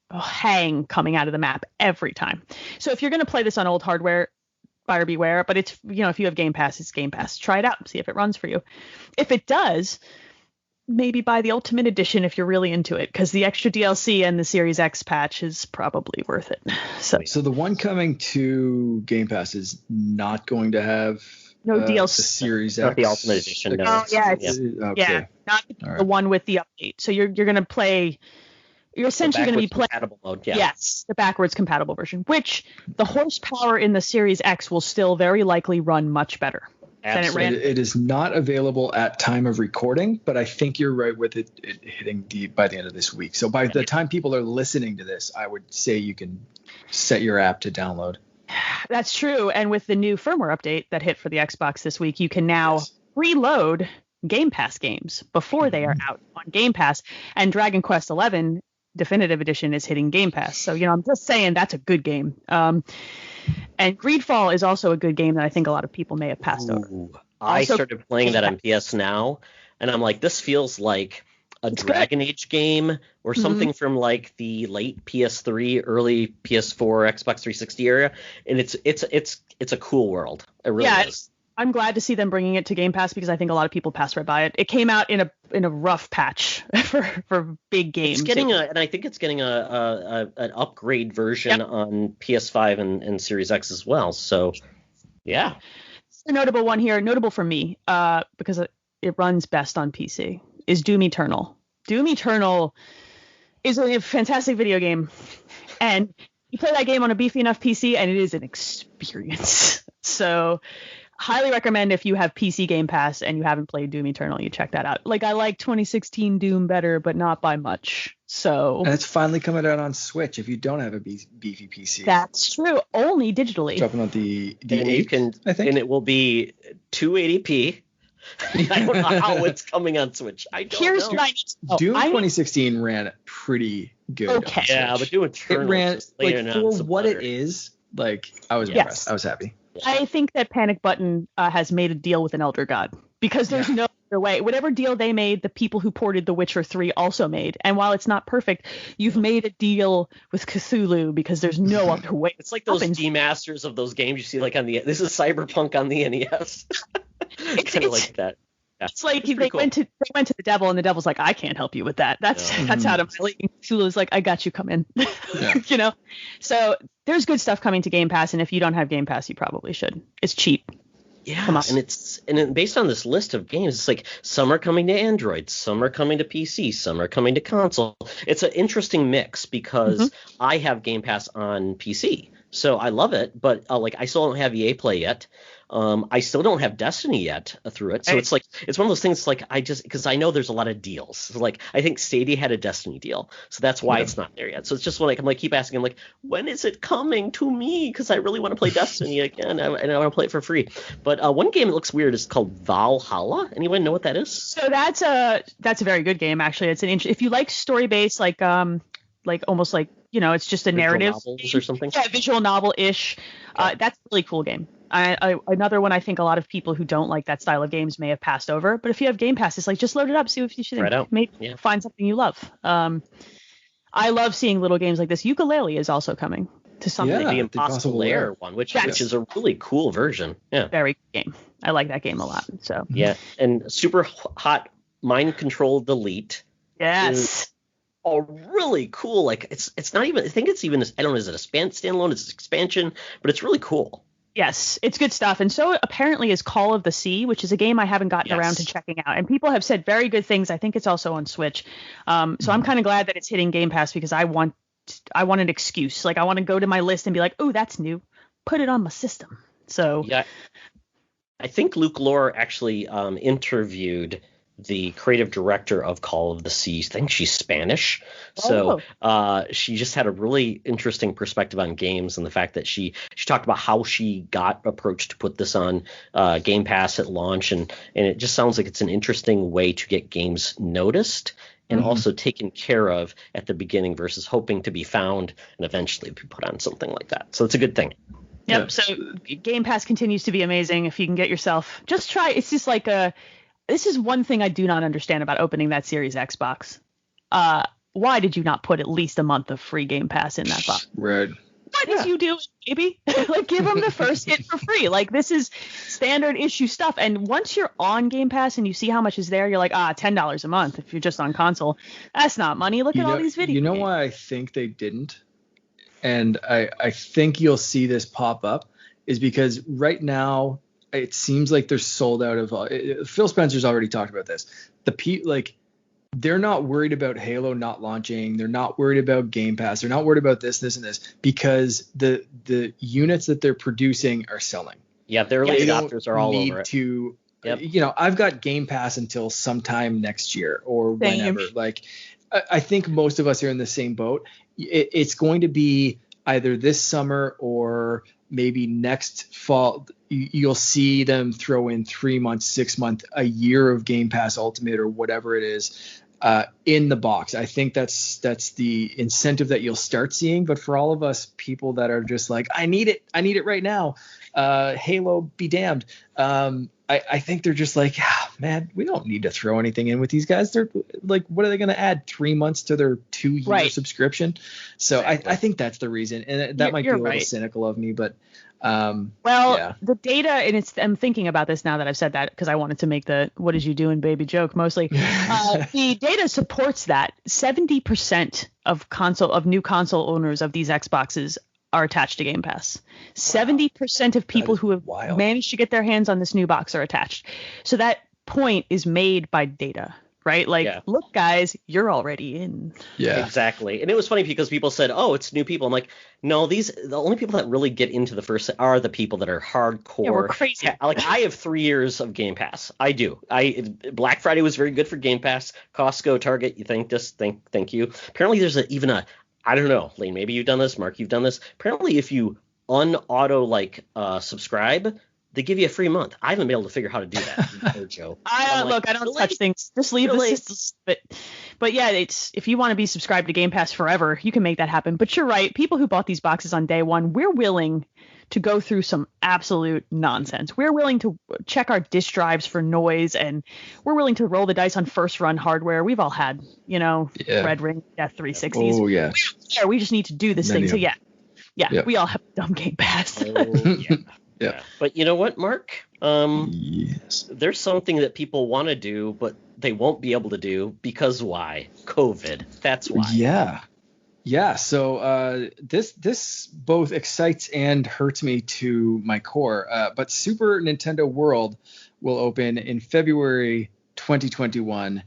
hang coming out of the map every time. So if you're going to play this on old hardware, buyer beware. But it's, if you have Game Pass, it's Game Pass. Try it out, see if it runs for you. If it does, maybe buy the Ultimate Edition if you're really into it, because the extra DLC and the Series X patch is probably worth it. So the one coming to Game Pass is not going to have no DLC. The Series X. Not the Ultimate Edition. Oh yeah, not the one with the update. So you're going to play. You're essentially going to be playing compatible mode. Yeah. Yes, the backwards compatible version, which the horsepower in the Series X will still very likely run much better. Absolutely. It is not available at time of recording, but I think you're right with it hitting by the end of this week. So by the time people are listening to this, I would say you can set your app to download. That's true. And with the new firmware update that hit for the Xbox this week, you can now reload Game Pass games before they are out on Game Pass. And Dragon Quest XI Definitive Edition is hitting Game Pass. So, I'm just saying that's a good game. And Greedfall is also a good game that I think a lot of people may have passed over. I started playing that on PS Now, and I'm like, this feels like a Dragon Age game or something from like the late PS3, early PS4, Xbox 360 era, and it's a cool world. It really is. I'm glad to see them bringing it to Game Pass because I think a lot of people passed right by it. It came out in a rough patch for big games. I think it's getting an upgrade version on PS5 and Series X as well. So, yeah. A notable one here, notable for me, because it runs best on PC, is Doom Eternal. Doom Eternal is a fantastic video game, and you play that game on a beefy enough PC, and it is an experience. So, highly recommend if you have PC Game Pass and you haven't played Doom Eternal, you check that out. Like, I like 2016 Doom better, but not by much. So, and it's finally coming out on Switch if you don't have a beefy PC. That's true. Only digitally. Dropping on the 8th, I think. And it will be 280p. I don't know how it's coming on Switch. I don't know. Doom 2016 ran pretty good. Okay. Yeah, but Doom Eternal ran for what it is. Like, I was impressed. I was happy. I think that Panic Button has made a deal with an elder god because there's no other way. Whatever deal they made, the people who ported The Witcher 3 also made. And while it's not perfect, you've made a deal with Cthulhu because there's no other way. It's like those demasters of those games you see like on the – this is Cyberpunk on the NES. It's kind of like that. Yeah. It's like they went to the devil, and the devil's like, I can't help you with that. That's out of my league. Cthulhu's like, I got you, come in. So there's good stuff coming to Game Pass, and if you don't have Game Pass, you probably should. It's cheap. Yeah, and based on this list of games, it's like some are coming to Android, some are coming to PC, some are coming to console. It's an interesting mix because I have Game Pass on PC, so I love it, but I still don't have EA Play yet. I still don't have Destiny yet through it. So it's like, it's one of those things like because I know there's a lot of deals. So like, I think Stadia had a Destiny deal. So that's why it's not there yet. So it's just like, I'm like, keep asking, I'm like, when is it coming to me? Because I really want to play Destiny again. And I want to play it for free. But one game that looks weird is called Valhalla. Anyone know what that is? So that's a very good game, actually. It's if you like story based, like almost like, it's just a narrative novels or something. Yeah, visual novel-ish. That's a really cool game. Another one I think a lot of people who don't like that style of games may have passed over. But if you have Game Pass, it's like just load it up, see if you should maybe find something you love. I love seeing little games like this. Ukulele is also coming to something. The Impossible Lair one, which is a really cool version. Yeah, very good game. I like that game a lot. So and super hot mind control delete. Yes. Really cool. Like it's not even. I think it's even. I don't know. Is it a standalone? It's an expansion, but it's really cool. Yes, it's good stuff. And so apparently is Call of the Sea, which is a game I haven't gotten around to checking out. And people have said very good things. I think it's also on Switch. So I'm kind of glad that it's hitting Game Pass because I want an excuse. Like I want to go to my list and be like, oh, that's new. Put it on my system. So yeah, I think Luke Lore actually interviewed the creative director of Call of the Sea. I think she's Spanish. So she just had a really interesting perspective on games and the fact that she talked about how she got approached to put this on Game Pass at launch. And it just sounds like it's an interesting way to get games noticed and also taken care of at the beginning versus hoping to be found and eventually be put on something like that. So it's a good thing. Yep. Yeah. So Game Pass continues to be amazing. If you can get yourself, just try. It's just like this is one thing I do not understand about opening that Series Xbox. Why did you not put at least a month of free Game Pass in that box? Right. What did you do, baby? Like, give them the first hit for free. Like, this is standard issue stuff. And once you're on Game Pass and you see how much is there, you're like, $10 a month if you're just on console. That's not money. Look at all these videos. You know why I think they didn't? And I think you'll see this pop up is because right now it seems like they're sold out of Phil Spencer's already talked about this. They're not worried about Halo not launching. They're not worried about Game Pass. They're not worried about this and this because the units that they're producing are selling. Yeah, their early adopters are all over it. I've got Game Pass until sometime next year or whenever. Like, I think most of us are in the same boat. It's going to be either this summer or maybe next fall. You'll see them throw in 3 months, 6 months, a year of Game Pass Ultimate or whatever it is in the box. I think that's the incentive that you'll start seeing. But for all of us people that are just like, I need it right now. Halo be damned. I think they're just like, man, we don't need to throw anything in with these guys. They're like, what are they going to add 3 months to their 2-year subscription? So exactly. I think that's the reason. And that might be a little cynical of me, but the data, and I'm thinking about this now that I've said that because I wanted to make the what is you doing baby joke mostly. The data supports that 70% of new console owners of these Xboxes are attached to Game Pass. 70% of people who have managed to get their hands on this new box are attached. So that point is made by data, right? Like, look, guys, you're already in. Yeah, exactly. And it was funny because people said, oh, it's new people. I'm like, no, the only people that really get into the first are the people that are hardcore. Yeah, we're crazy. Like, I have 3 years of Game Pass. I do. Black Friday was very good for Game Pass. Costco, Target, thank you. Apparently there's even a I don't know, Lane, maybe you've done this. Mark, you've done this. Apparently, if you unauto subscribe, they give you a free month. I haven't been able to figure out how to do that. Joe. I don't touch things. Just leave the system. But yeah, it's if you want to be subscribed to Game Pass forever, you can make that happen. But you're right. People who bought these boxes on day one, we're willing to go through some absolute nonsense. We're willing to check our disk drives for noise, and we're willing to roll the dice on first run hardware. We've all had, Red Ring, Death 360s. Oh, yeah. We just need to do this thing. So yeah, we all have dumb Game Pass. Yeah. But you know what, Mark? Yes. There's something that people want to do, but they won't be able to do because why? COVID. That's why. Yeah, so this both excites and hurts me to my core. But Super Nintendo World will open in February 2021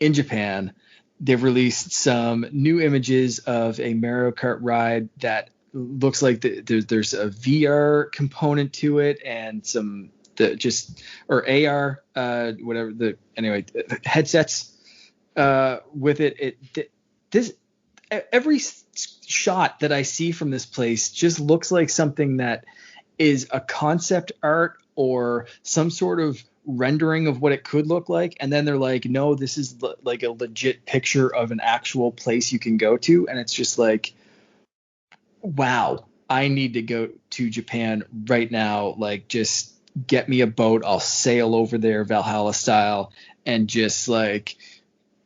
in Japan. They've released some new images of a Mario Kart ride that looks like there's a VR component to it and some AR headsets with it. Every shot that I see from this place just looks like something that is a concept art or some sort of rendering of what it could look like. And then they're like, no, this is like a legit picture of an actual place you can go to. And it's just like, wow, I need to go to Japan right now. Like, just get me a boat. I'll sail over there Valhalla style and just like,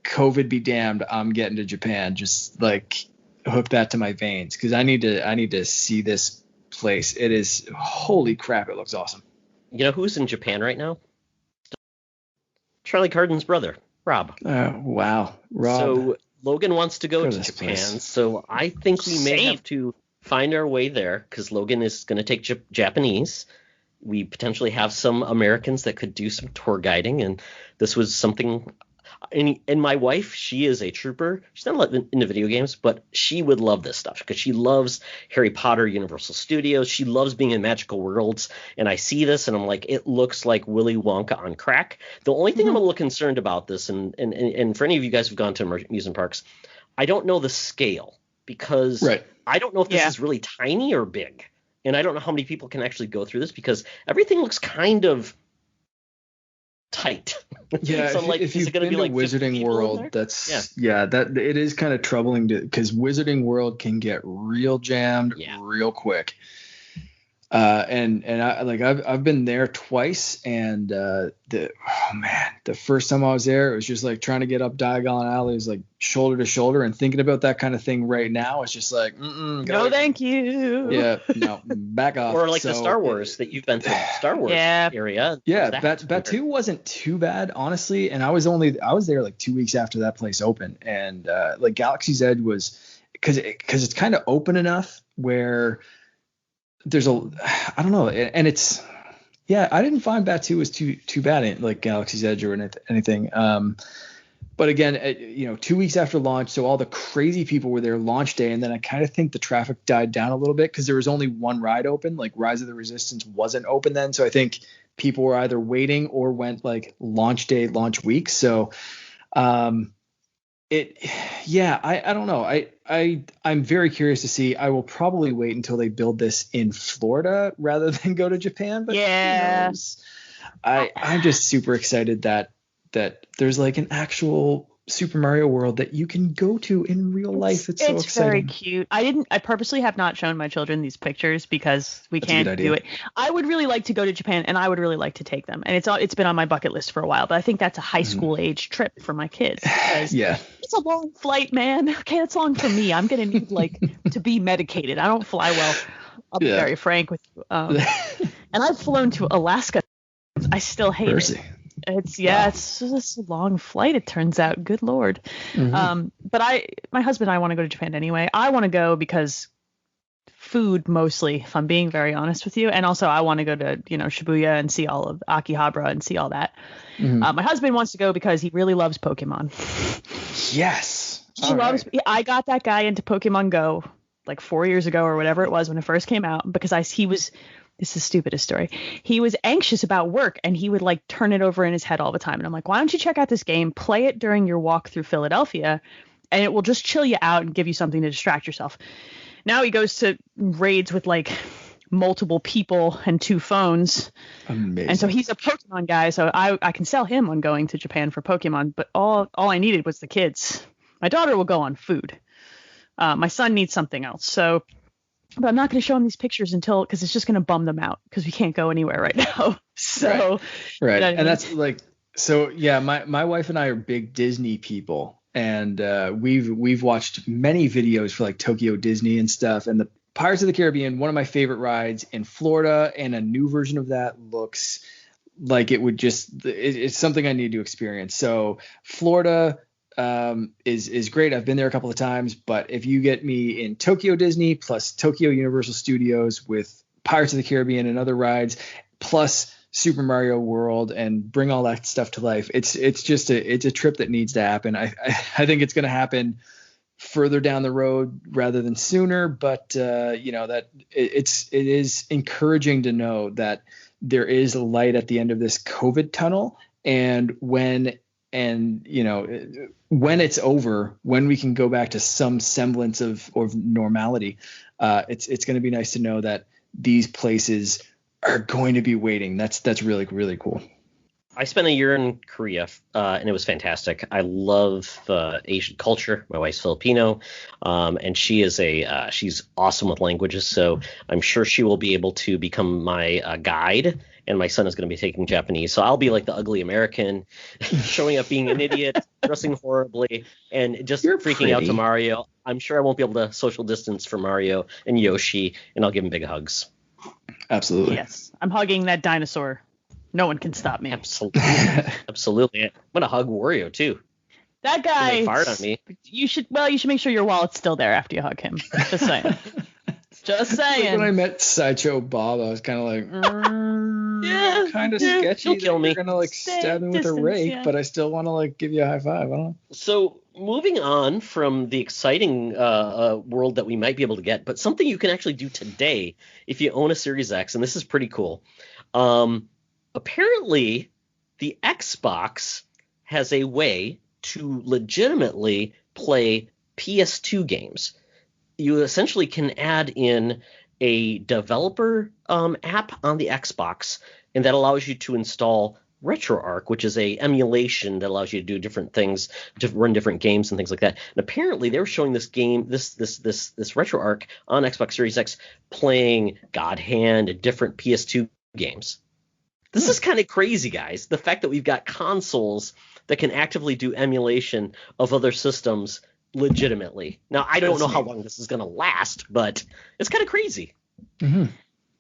COVID be damned, I'm getting to Japan. Just like hook that to my veins because I need to see this place. It is, holy crap, it looks awesome. You know who's in Japan right now? Charlie Carden's brother, Rob. Wow, Rob. So Logan wants to go to Japan, so I think we may have to find our way there because Logan is going to take Japanese. We potentially have some Americans that could do some tour guiding, and this was something. And my wife, she is a trooper. She's not a lot into video games, but she would love this stuff because she loves Harry Potter, Universal Studios. She loves being in magical worlds. And I see this and I'm like, it looks like Willy Wonka on crack. The only thing I'm a little concerned about this, and for any of you guys who've gone to amusement parks, I don't know the scale because I don't know if this is really tiny or big. And I don't know how many people can actually go through this because everything looks kind of tight. Yeah, so if you've been to Wizarding World, that's that it is kind of troubling because Wizarding World can get real jammed real quick. And I've been there twice, and the first time I was there, it was just like trying to get up Diagon Alley, it was like shoulder to shoulder, and thinking about that kind of thing right now, it's just like, no, thank you. Yeah, no, back off. Or like the Star Wars that you've been to, Star Wars area. Yeah, Batuu wasn't too bad, honestly, and I was there like 2 weeks after that place opened, and like Galaxy's Edge was because it's kind of open enough where there's I don't know, and it's I didn't find Batuu was too bad in like Galaxy's Edge or anything. But again, 2 weeks after launch, so all the crazy people were there launch day, and then I kind of think the traffic died down a little bit because there was only one ride open. Like Rise of the Resistance wasn't open then, so I think people were either waiting or went like launch day, launch week. So I don't know. I'm very curious to see. I will probably wait until they build this in Florida rather than go to Japan. But who knows? I'm just super excited that there's like an actual Super Mario World that you can go to in real life. It's so exciting. It's very cute. I purposely have not shown my children these pictures because we can't do it. I would really like to go to Japan, and I would really like to take them. And it's been on my bucket list for a while, but I think that's a high school age trip for my kids. It's a long flight, man. Okay, that's long for me. I'm gonna need like to be medicated. I don't fly well. I'll be very frank with you. And I've flown to Alaska. I still hate it. It's it's just a long flight, it turns out. Good Lord. But my husband and I want to go to Japan anyway. I want to go because food mostly, if I'm being very honest with you. And also I want to go to, Shibuya and see all of Akihabara and see all that. My husband wants to go because he really loves Pokemon. Yes. I got that guy into Pokemon Go like 4 years ago or whatever it was when it first came out because this is the stupidest story. He was anxious about work and he would like turn it over in his head all the time. And I'm like, why don't you check out this game, play it during your walk through Philadelphia, and it will just chill you out and give you something to distract yourself. Now he goes to raids with like multiple people and 2 phones. Amazing. And so he's a Pokemon guy. So I can sell him on going to Japan for Pokemon. But all I needed was the kids. My daughter will go on food. My son needs something else. But I'm not going to show them these pictures because it's just going to bum them out because we can't go anywhere right now. So right. And that's like, my wife and I are big Disney people, and we've watched many videos for like Tokyo Disney and stuff. And the Pirates of the Caribbean, one of my favorite rides in Florida, and a new version of that looks like it would it's something I need to experience. So Florida is great. I've been there a couple of times, but if you get me in Tokyo Disney plus Tokyo Universal Studios with Pirates of the Caribbean and other rides plus Super Mario World and bring all that stuff to life, it's a trip that needs to happen. I think it's going to happen further down the road rather than sooner, but that it is encouraging to know that there is a light at the end of this COVID tunnel, and when it's over, when we can go back to some semblance of normality, it's going to be nice to know that these places are going to be waiting. That's really, really cool. I spent a year in Korea, and it was fantastic. I love Asian culture. My wife's Filipino, and she's awesome with languages. So I'm sure she will be able to become my guide. And my son is going to be taking Japanese. So I'll be like the ugly American, showing up being an idiot, dressing horribly, and just freaking out to Mario. I'm sure I won't be able to social distance from Mario and Yoshi, and I'll give him big hugs. Absolutely. Yes. I'm hugging that dinosaur. No one can stop me. Absolutely. Absolutely. I'm going to hug Wario, too. That guy. They fired on me. You should make sure your wallet's still there after you hug him. Just saying. Just Like saying. when I met Sideshow Bob, I was kind of like, Yeah, kind of yeah, sketchy. don't kill that me. You're gonna like Stay stab me with a distance, rake, yeah. but I still want to like give you a high five. I don't know. So moving on from the exciting world that we might be able to get, but something you can actually do today if you own a Series X, and this is pretty cool. Apparently, the Xbox has a way to legitimately play PS2 games. You essentially can add in a developer app on the Xbox, and that allows you to install RetroArch, which is a emulation that allows you to do different things, to run different games and things like that. And apparently, they were showing this game, this RetroArch on Xbox Series X, playing God Hand and different PS2 games. This is kind of crazy, guys. The fact that we've got consoles that can actively do emulation of other systems legitimately. Now, I don't know how long this is going to last, but it's kind of crazy. Mm-hmm.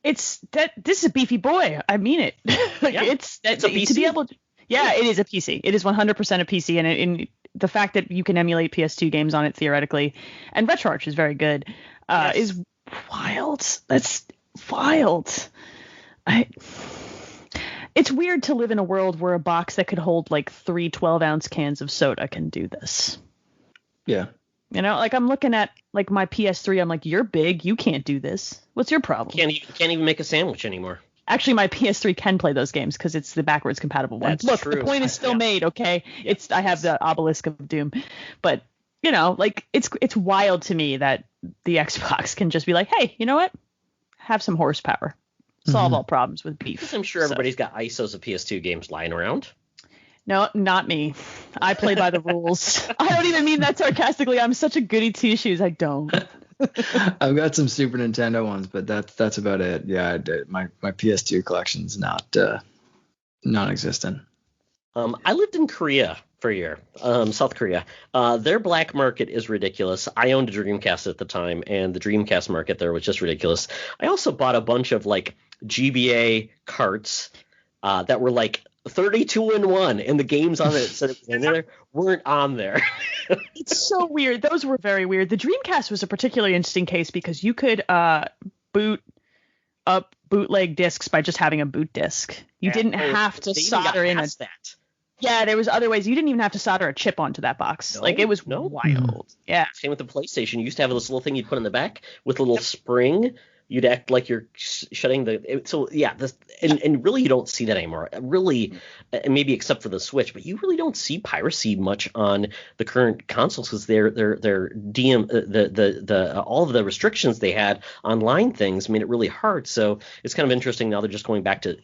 This is a beefy boy. I mean it. It's a PC. To be able to, it is a PC. It is 100% a PC, and the fact that you can emulate PS2 games on it theoretically, and RetroArch is very good, is wild. That's wild. It's weird to live in a world where a box that could hold like 3 12-ounce cans of soda can do this. Yeah. You know, like I'm looking at like my PS3. I'm like, you're big. You can't do this. What's your problem? Can't even make a sandwich anymore. Actually, my PS3 can play those games because it's the backwards compatible one. That's Look, true. the point is still made. Okay, Yeah. I have the obelisk of doom, but you know, like it's wild to me that the Xbox can just be like, hey, you know what? Have some horsepower. Solve all problems with beef. Because I'm sure everybody's got ISOs of PS2 games lying around. No, not me. I play by the rules. I don't even mean that sarcastically. I'm such a goody two shoes. I don't. I've got some Super Nintendo ones, but that's about it. Yeah, my PS2 collection's not non-existent. I lived in Korea for a year, South Korea. Their black market is ridiculous. I owned a Dreamcast at the time, and the Dreamcast market there was just ridiculous. I also bought a bunch of like GBA carts that were like 32 in 1, and the games on it said it was in there weren't on there. It's so weird. Those were very weird. The Dreamcast was a particularly interesting case because you could boot up bootleg discs by just having a boot disc. You didn't have to solder in that. Yeah, there was other ways. You didn't even have to solder a chip onto that box. Like it was wild. Yeah. Same with the PlayStation. You used to have this little thing you'd put in the back with a little spring. You'd act like you're shutting and really you don't see that anymore. Really, maybe except for the Switch, but you really don't see piracy much on the current consoles because they're DM the all of the restrictions they had online things made it really hard. So it's kind of interesting now they're just going back to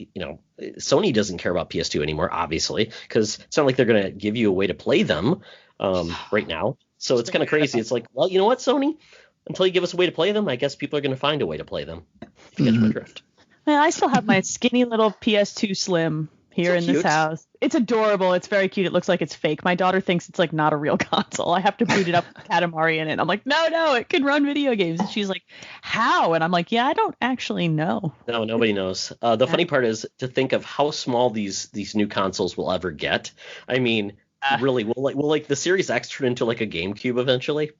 Sony doesn't care about PS2 anymore, obviously, because it's not like they're going to give you a way to play them right now. So it's kind of crazy. It's like, well, you know what, Sony? Until you give us a way to play them, I guess people are going to find a way to play them. If you catch my drift. Man, I still have my skinny little PS2 Slim here in this house. It's adorable. It's very cute. It looks like it's fake. My daughter thinks it's like not a real console. I have to boot it up with Katamari in it. I'm like, no, it can run video games. And she's like, how? And I'm like, yeah, I don't actually know. No, nobody knows. The funny part is to think of how small these new consoles will ever get. I mean, really, will the Series X turn into like a GameCube eventually?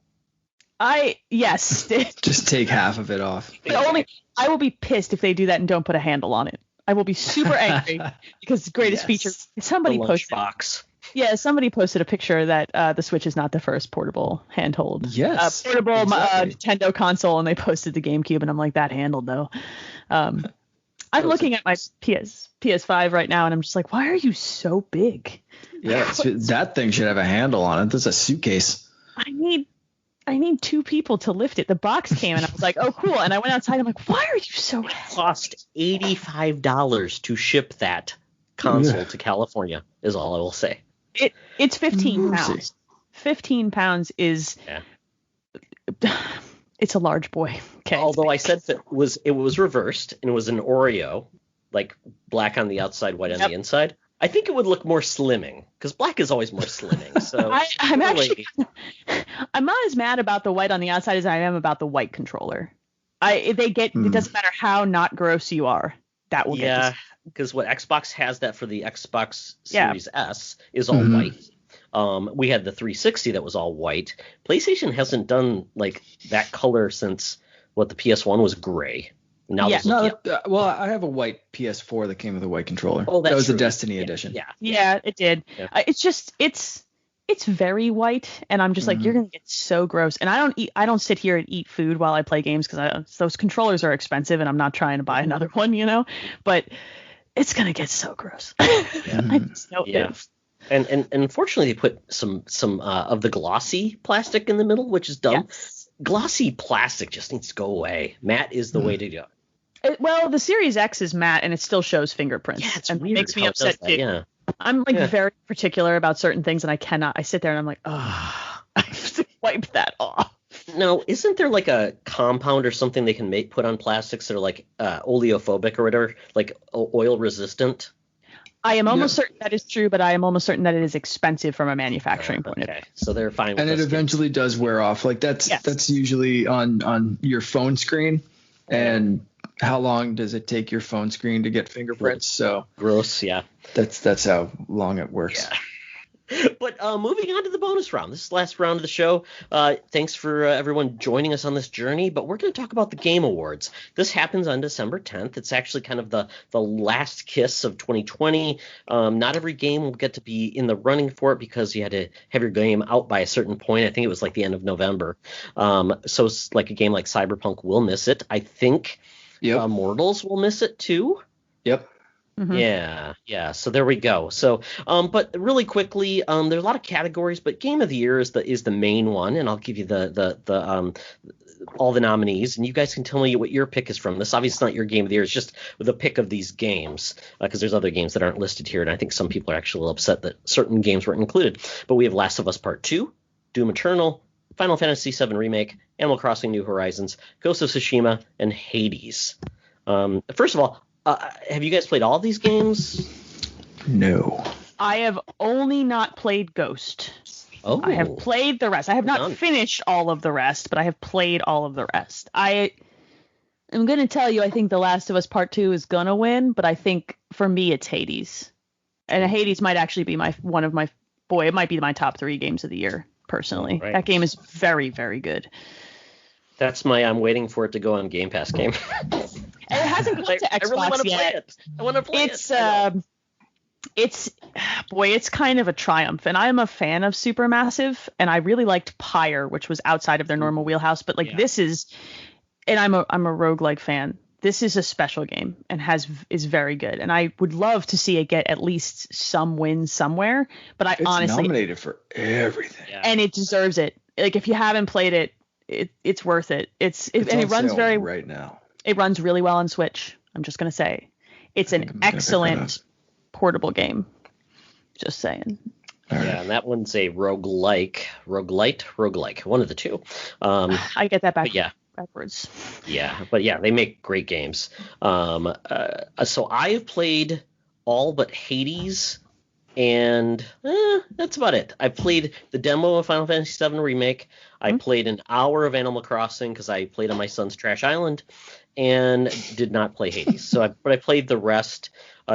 Yes. Just take half of it off. I will be pissed if they do that and don't put a handle on it. I will be super angry because the greatest feature. Somebody posted a picture that the Switch is not the first portable handheld. Yes. Portable Nintendo console, and they posted the GameCube, and I'm like, that handled though. I'm looking at my PS5 right now, and I'm just like, why are you so big? Yeah, that thing should have a handle on it. That's a suitcase. I need 2 people to lift it. The box came and I was like, oh, cool. And I went outside. I'm like, why are you so heavy? It cost $85 to ship that console to California is all I will say. It's 15 pounds. 15 pounds is it's a large boy. Okay. Although I said that it was reversed and it was an Oreo, like black on the outside, white on the inside. I think it would look more slimming because black is always more slimming. So I'm not as mad about the white on the outside as I am about the white controller. It doesn't matter how not gross you are. That will get because what Xbox has that for the Xbox Series S is all white. We had the 360 that was all white. PlayStation hasn't done like that color since What the PS1 was gray. Now Yeah. Well, I have a white PS4 that came with a white controller. Oh, that's that was true. the Destiny edition. Yeah, it did. Yeah. It's very white, and I'm just like, you're gonna get so gross. And I don't sit here and eat food while I play games because those controllers are expensive, and I'm not trying to buy another one, But it's gonna get so gross. I just know it is. And unfortunately, they put some of the glossy plastic in the middle, which is dumb. Yes. Glossy plastic just needs to go away. Matte is the way to go. Well, the Series X is matte, and it still shows fingerprints. Yeah, it's and weird. It makes me how it does upset that, too. Yeah. I'm very particular about certain things, and I sit there and I'm like, oh, I have to wipe that off. Now, isn't there like a compound or something they can put on plastics that are like oleophobic or whatever, like oil resistant? I am almost certain that is true, but I am almost certain that it is expensive from a manufacturing point of view. So they're fine with and it eventually does wear off. Like that's usually on your phone screen. And how long does it take your phone screen to get fingerprints? So gross, yeah. That's how long it works. Yeah. But moving on to the bonus round. This is the last round of the show. Thanks for everyone joining us on this journey. But we're going to talk about the Game Awards. This happens on December 10th. It's actually kind of the last kiss of 2020. Not every game will get to be in the running for it because you had to have your game out by a certain point. I think it was like the end of November. So it's like a game like Cyberpunk will miss it. I think Immortals will miss it too. Yep. Mm-hmm. Yeah. So there we go. So, but really quickly, there's a lot of categories, but Game of the Year is the main one, and I'll give you the all the nominees, and you guys can tell me what your pick is from. This obviously is not your Game of the Year; it's just the pick of these games, because there's other games that aren't listed here, and I think some people are actually a little upset that certain games weren't included. But we have Last of Us Part 2, Doom Eternal, Final Fantasy VII Remake, Animal Crossing: New Horizons, Ghost of Tsushima, and Hades. First of all, have you guys played all of these games? No. I have only not played Ghost. Oh. I have played the rest. I have not finished all of the rest, but I have played all of the rest. I'm going to tell you, I think The Last of Us Part 2 is going to win, but I think for me it's Hades. And Hades might actually be it might be my top 3 games of the year, personally. Right. That game is very, very good. That's I'm waiting for it to go on Game Pass game. It hasn't gone to Xbox yet. I really want to play it. I want to play it. It's kind of a triumph, and I'm a fan of Supermassive, and I really liked Pyre, which was outside of their normal wheelhouse, but this is, and I'm a roguelike fan. This is a special game and is very good, and I would love to see it get at least some wins somewhere. But it's honestly nominated for everything, and it deserves it. Like if you haven't played it, it's worth it. It's and it runs right now. It runs really well on Switch. I'm just going to say it's an excellent portable game. Just saying. Yeah, and that one's a roguelike, one of the two. I get that backwards. Yeah, but they make great games. So I have played all but Hades, and that's about it. I played the demo of Final Fantasy VII Remake. I played an hour of Animal Crossing because I played on my son's Trash Island, and did not play Hades. But I played the rest.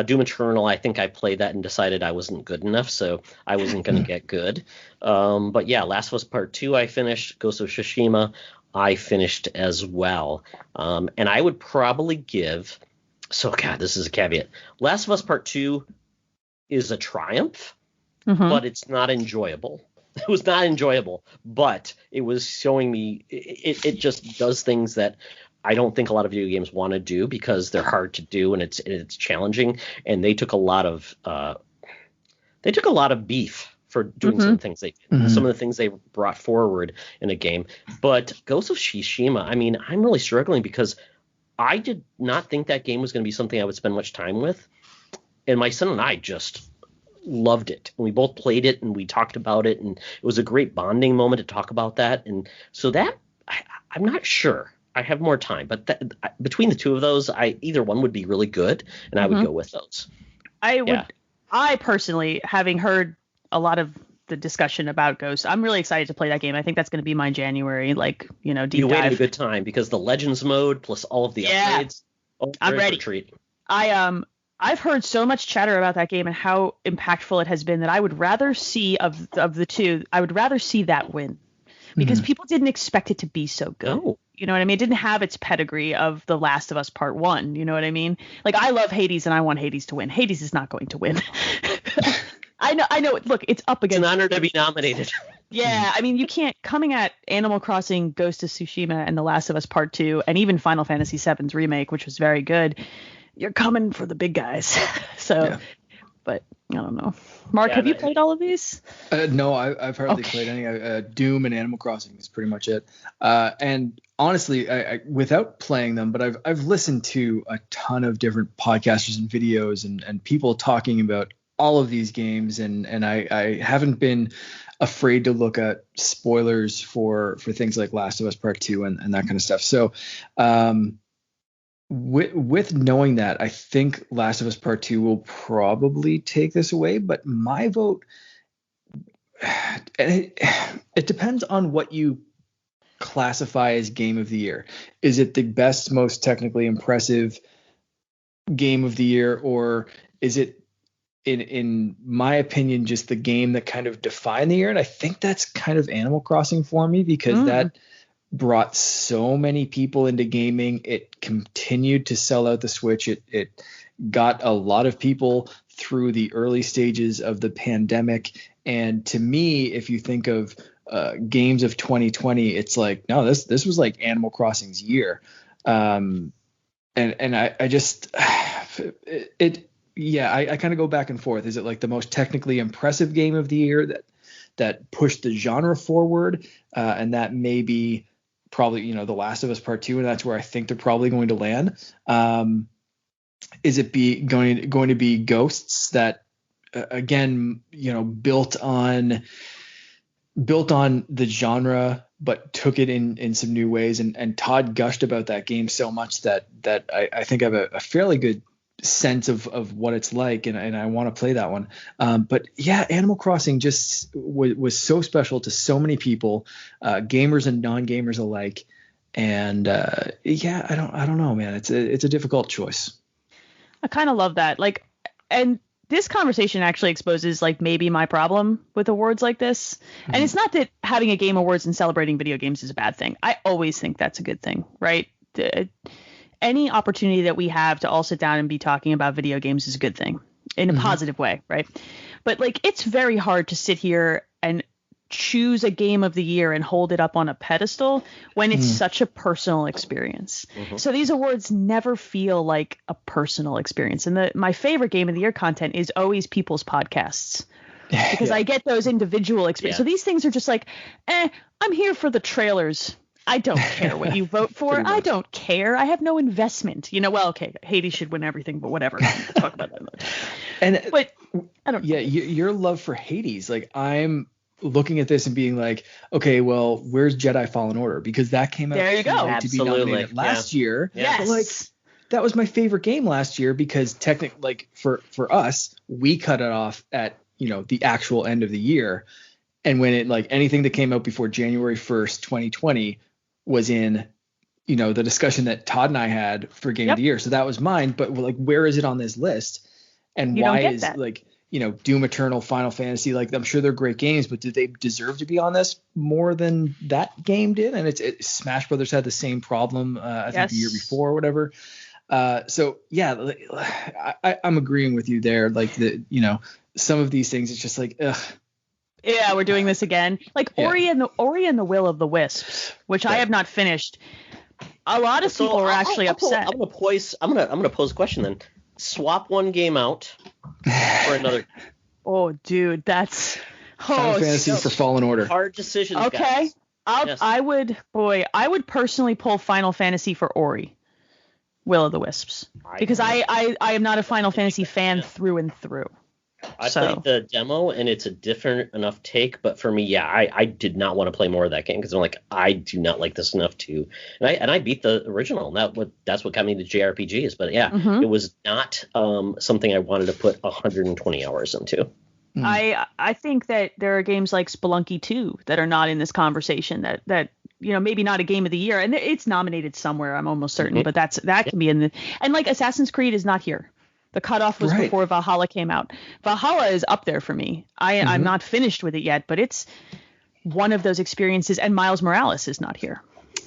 Doom Eternal, I think I played that and decided I wasn't good enough, so I wasn't going to get good. But Last of Us Part 2 I finished. Ghost of Tsushima I finished as well. And I would probably give – this is a caveat. Last of Us Part 2 is a triumph, but it's not enjoyable. It was not enjoyable, but it was showing me it just does things that I don't think a lot of video games want to do because they're hard to do and it's challenging. And they took a lot of beef for doing some things some of the things they brought forward in a game. But Ghost of Tsushima, I mean, I'm really struggling because I did not think that game was going to be something I would spend much time with, and my son and I just loved it. And we both played it and we talked about it, and it was a great bonding moment to talk about that. And so that I'm not sure. I have more time, but between the two of those, either one would be really good, and I would go with those. I personally, having heard a lot of the discussion about Ghost, I'm really excited to play that game. I think that's going to be my January, deep dive. You waited a good time because the Legends mode plus all of the upgrades. I'm ready. Treat. I've heard so much chatter about that game and how impactful it has been that I would rather see of the two. I would rather see that win. because people didn't expect it to be so good. No. You know what I mean? It didn't have its pedigree of The Last of Us Part 1. You know what I mean? Like, I love Hades and I want Hades to win. Hades is not going to win. I know. Look, it's up against. It's an honor to be nominated. Yeah, I mean, you can't, coming at Animal Crossing, Ghost of Tsushima, and The Last of Us Part 2, and even Final Fantasy VII's remake, which was very good, you're coming for the big guys. So, but I don't know. Mark, have you played all of these? No, I've hardly played any. Doom and Animal Crossing is pretty much it. And honestly, I without playing them, but I've listened to a ton of different podcasters and videos and people talking about all of these games, and I haven't been afraid to look at spoilers for things like Last of Us Part 2 and that kind of stuff. So with knowing that, I think Last of Us Part 2 will probably take this away, but my vote, and it depends on what you classify as game of the year. Is it the best, most technically impressive game of the year, or is it, in my opinion, just the game that kind of defined the year? And I think that's kind of Animal Crossing for me, because that brought so many people into gaming. It continued to sell out the Switch. It got a lot of people through the early stages of the pandemic. And to me, if you think of games of 2020, it's like, no, this was like Animal Crossing's year. And I just I kind of go back and forth. Is it like the most technically impressive game of the year that pushed the genre forward? And that may be probably, The Last of Us Part 2, and that's where I think they're probably going to land. Is it going to be Ghosts that, again, built on the genre, but took it in some new ways? And Todd gushed about that game so much that I think I have a fairly good sense of what it's like, and I want to play that one. But yeah, Animal Crossing just was so special to so many people, gamers and non-gamers alike. And I don't know, man. It's a difficult choice. I kind of love that. Like, and this conversation actually exposes like maybe my problem with awards like this. And it's not that having a game awards and celebrating video games is a bad thing. I always think that's a good thing, right? Any opportunity that we have to all sit down and be talking about video games is a good thing in a positive way, right? But like, it's very hard to sit here and choose a game of the year and hold it up on a pedestal when it's such a personal experience. So these awards never feel like a personal experience. And my favorite game of the year content is always people's podcasts, because I get those individual experiences. So these things are just like, I'm here for the trailers. I don't care what you vote for. I don't care. I have no investment. Well, okay, Hades should win everything, but whatever. We'll talk about that much. But I don't. Yeah, your love for Hades, like, I'm looking at this and being like, okay, well, where's Jedi Fallen Order? Because that came out to be nominated last year. Yes. But like, that was my favorite game last year, because technically, like, for us, we cut it off at the actual end of the year. And when it, like, anything that came out before January 1st, 2020 was in, the discussion that Todd and I had for Game of the Year. So that was mine. But like, where is it on this list? And why is that? Like, Doom Eternal, Final Fantasy, like, I'm sure they're great games, but do they deserve to be on this more than that game did? And Smash Brothers had the same problem, I think the year before or whatever. So yeah, I'm agreeing with you there. Like, some of these things, it's just like, ugh. Yeah, we're doing this again. Like Ori and the Will of the Wisps, which I have not finished. A lot of people are actually upset. I'm gonna pose a question then. Swap one game out for another. Oh, dude, that's Final Fantasy for Fallen Order. Hard decisions. Okay, guys. I would personally pull Final Fantasy for Ori, Will of the Wisps, because I am not a Final Fantasy fan through and through. I played the demo, and it's a different enough take, but for me, I did not want to play more of that game, because I'm like, I do not like this enough to, and I beat the original, and that's what got me to JRPGs, but it was not something I wanted to put 120 hours into. I think that there are games like Spelunky 2 that are not in this conversation that maybe not a game of the year, and it's nominated somewhere, I'm almost certain, but that can be in and like Assassin's Creed is not here. The cutoff was before Valhalla came out. Valhalla is up there for me. I'm not finished with it yet, but it's one of those experiences, and Miles Morales is not here.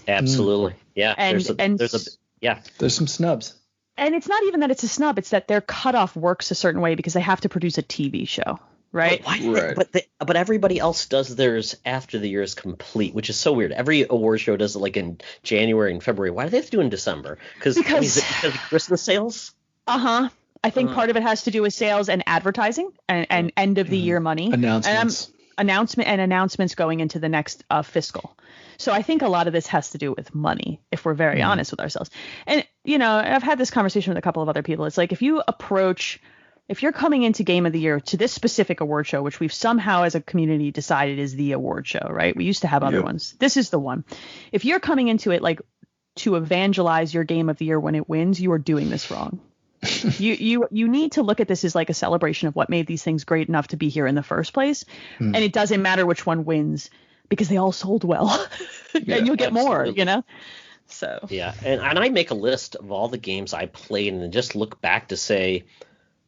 Absolutely. Yeah. There's some snubs. And it's not even that it's a snub. It's that their cutoff works a certain way because they have to produce a TV show, right? But everybody else does theirs after the year is complete, which is so weird. Every award show does it like in January and February. Why do they have to do it in December? Is it because of Christmas sales? I think part of it has to do with sales and advertising and end of the year money. Announcements going into the next fiscal. So I think a lot of this has to do with money, if we're very honest with ourselves. And, I've had this conversation with a couple of other people. It's like if you're coming into Game of the Year to this specific award show, which we've somehow as a community decided is the award show, right? We used to have other ones. This is the one. If you're coming into it like to evangelize your Game of the Year when it wins, you are doing this wrong. You need to look at this as like a celebration of what made these things great enough to be here in the first place. And it doesn't matter which one wins because they all sold well and you'll get more, So yeah, and I make a list of all the games I played and then just look back to say,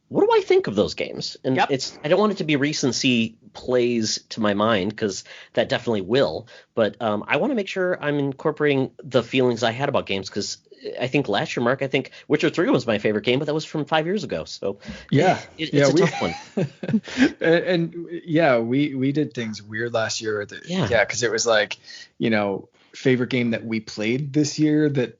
what do I think of those games? And I don't want it to be recency plays to my mind because that definitely will. But I want to make sure I'm incorporating the feelings I had about games because I think last year, Mark, Witcher 3 was my favorite game, but that was from 5 years ago. So it's a tough one. We did things weird last year. Because it was like, favorite game that we played this year that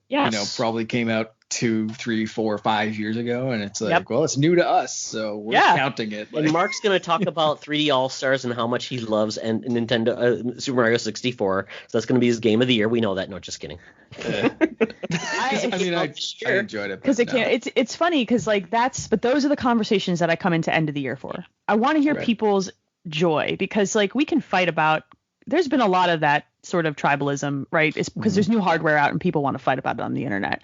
probably came out 2, 3, 4, 5 years ago, and it's like, well, it's new to us, so we're counting it. And Mark's going to talk about 3D All Stars and how much he loves and Nintendo Super Mario 64. So that's going to be his game of the year. We know that. No, just kidding. I enjoyed it because it's funny because but those are the conversations that I come into end of the year for. I want to hear people's joy because we can fight about. There's been a lot of that sort of tribalism, right? It's because there's new hardware out and people want to fight about it on the internet.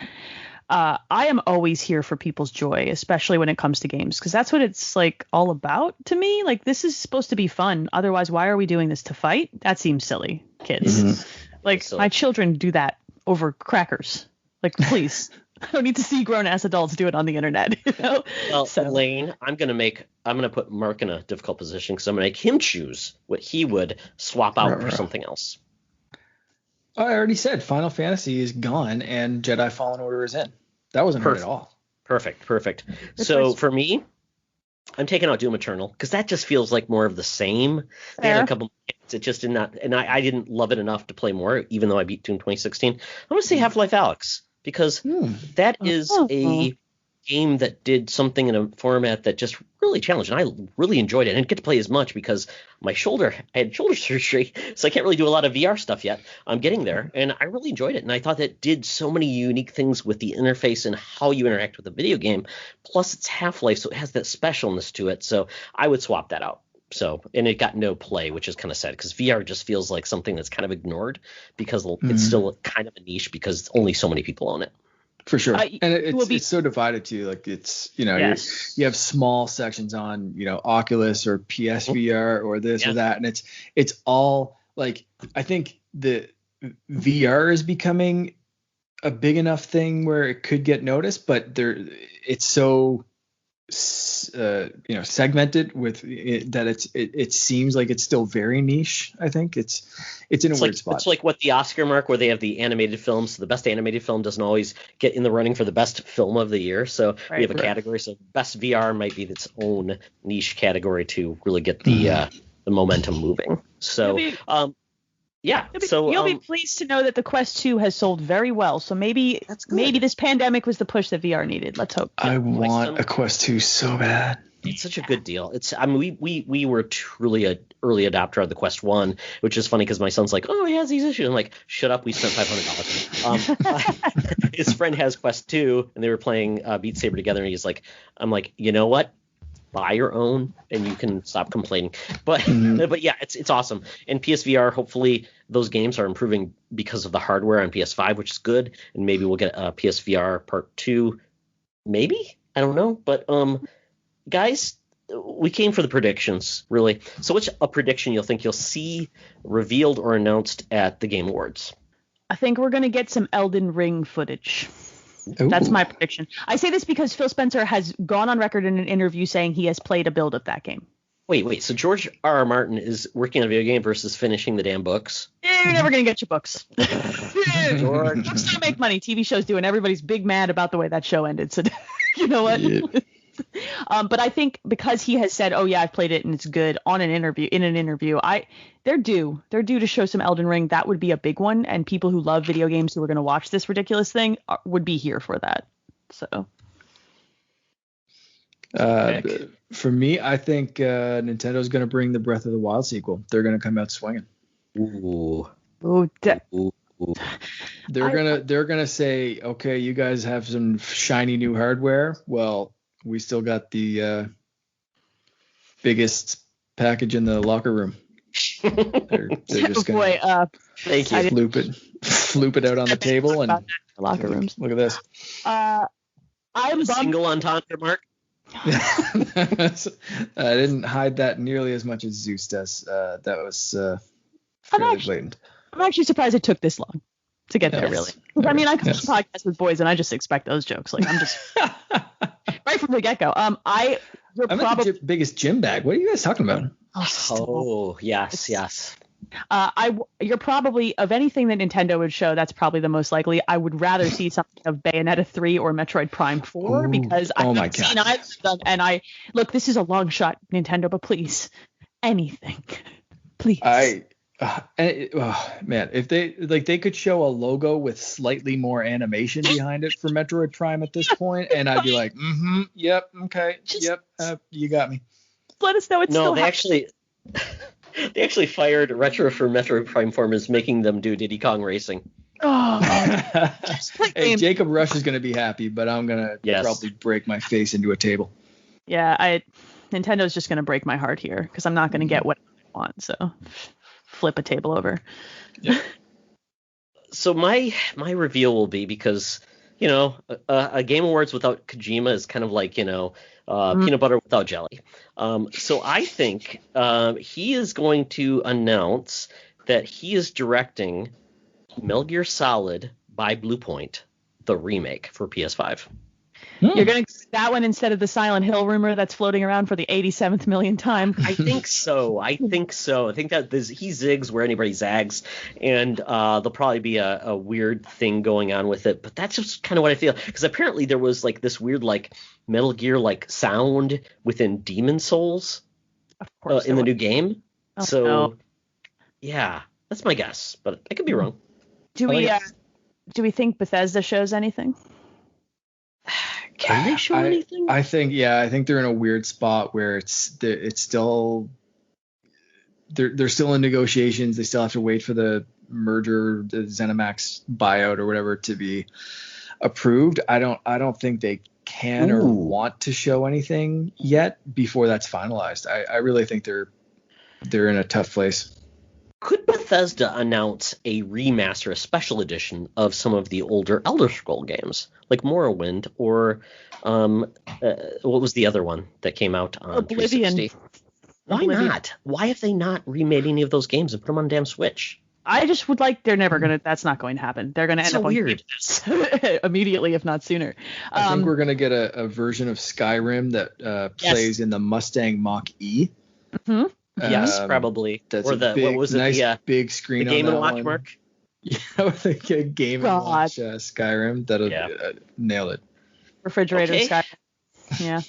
I am always here for people's joy, especially when it comes to games, because that's what it's all about to me. This is supposed to be fun. Otherwise, why are we doing this to fight? That seems silly, kids. My children do that over crackers. Please. I don't need to see grown ass adults do it on the internet. Well, Lane, I'm gonna put Mark in a difficult position because I'm gonna make him choose what he would swap out for something else. I already said Final Fantasy is gone and Jedi Fallen Order is in. That wasn't hard at all. Perfect. So for me, I'm taking out Doom Eternal because that just feels like more of the same. They had a couple. It just did not, and I didn't love it enough to play more, even though I beat Doom 2016. I'm gonna say Half-Life Alyx because that is a game that did something in a format that just really challenged, and I really enjoyed it. I didn't get to play as much because I had shoulder surgery, so I can't really do a lot of VR stuff yet. I'm getting there, and I really enjoyed it, and I thought that did so many unique things with the interface and how you interact with the video game. Plus, it's Half-Life, so it has that specialness to it, so I would swap that out. So, and it got no play, which is kind of sad because VR just feels like something that's kind of ignored because it's still kind of a niche because only so many people own it. For sure. And it's so divided too. It's, you have small sections on, Oculus or PSVR or this or that. And it's all I think the VR is becoming a big enough thing where it could get noticed, but it's so segmented with it, that it seems like it's still very niche. I think it's in a weird spot. It's like what the Oscar mark where they have the animated films. So the best animated film doesn't always get in the running for the best film of the year. So we have a category. So best VR might be its own niche category to really get the momentum moving. So you'll be pleased to know that the Quest 2 has sold very well. So maybe this pandemic was the push that VR needed. Let's hope. I want a Quest 2 so bad. It's such a good deal. We were truly an early adopter of the Quest 1, which is funny because my son's like, oh, he has these issues. I'm like, shut up. We spent $500. His friend has Quest 2 and they were playing Beat Saber together. And I'm like, you know what? Buy your own and you can stop complaining. But yeah, it's awesome. And PSVR, hopefully those games are improving because of the hardware on PS5, which is good. And maybe we'll get a PSVR Part 2. Maybe? I don't know. But guys, we came for the predictions, really. So what's a prediction you'll think you'll see revealed or announced at the Game Awards? I think we're going to get some Elden Ring footage. Ooh. That's my prediction. I say this because Phil Spencer has gone on record in an interview saying he has played a build of that game. Wait. So George R. R. Martin is working on a video game versus finishing the damn books. You're never gonna get your books. George. Books don't make money. TV shows do, and everybody's big mad about the way that show ended. So you know what? Yeah. But I think because he has said, "Oh yeah, I've played it and it's good," in an interview, they're due to show some Elden Ring. That would be a big one, and people who love video games who are going to watch this ridiculous thing would be here for that. So. For me, I think Nintendo's going to bring the Breath of the Wild sequel. They're going to come out swinging. Ooh. They're gonna say, okay, you guys have some shiny new hardware. Well, we still got the biggest package in the locker room. They're just gonna thank you. Floop it out on the table and locker rooms. Look at this. I'm single entendre, Mark. I didn't hide that nearly as much as Zeus does. That was fairly blatant. I'm actually surprised it took this long to get there, really. I mean, I come to podcasts with boys, and I just expect those jokes. Like, I'm just right from the get-go. I'm probably the biggest gym bag. What are you guys talking about? Oh, yes. You're probably, of anything that Nintendo would show, that's probably the most likely. I would rather see something of Bayonetta 3 or Metroid Prime 4 because I haven't seen either of them. And this is a long shot, Nintendo, but please, anything, please. Man, if they could show a logo with slightly more animation behind it for Metroid Prime at this point, and I'd be like, yep, okay, you got me. Let us know it's still happening. They actually fired Retro for Metroid Prime Formers, making them do Diddy Kong Racing. Hey, Jacob Rush is going to be happy, but I'm going to probably break my face into a table. Yeah, Nintendo's just going to break my heart here because I'm not going to get what I want. So flip a table over. Yeah. So my reveal will be because, a Game Awards without Kojima is kind of like, peanut butter without jelly. So I think he is going to announce that he is directing Metal Gear Solid by Bluepoint, the remake for PS5. You're going to do that one instead of the Silent Hill rumor that's floating around for the 87th millionth time? I think so. I think that he zigs where anybody zags, and there'll probably be a weird thing going on with it. But that's just kind of what I feel, because apparently there was like this weird like Metal Gear like sound within Demon Souls in the new game. Yeah, that's my guess, but I could be wrong. Do we think Bethesda shows anything? Can they show anything? I think they're in a weird spot where it's still they're still in negotiations. They still have to wait for the merger, the ZeniMax buyout or whatever to be approved. I don't think they can or want to show anything yet before that's finalized. I really think they're in a tough place. Could Bethesda announce a remaster, a special edition of some of the older Elder Scroll games, like Morrowind, or what was the other one that came out on Oblivion? 360? Why not? Why have they not remade any of those games and put them on damn Switch? I just would like. That's not going to happen. They're going to end up weird. on immediately, if not sooner. I think we're going to get a version of Skyrim that plays in the Mustang Mach-E. Mm-hmm. Yes, probably. That's or the big, what was it? Nice big screen. The Game on and Watch, one. Mark. Yeah, like a Game and Watch Skyrim. That'll nail it. Refrigerator Skyrim. Yeah.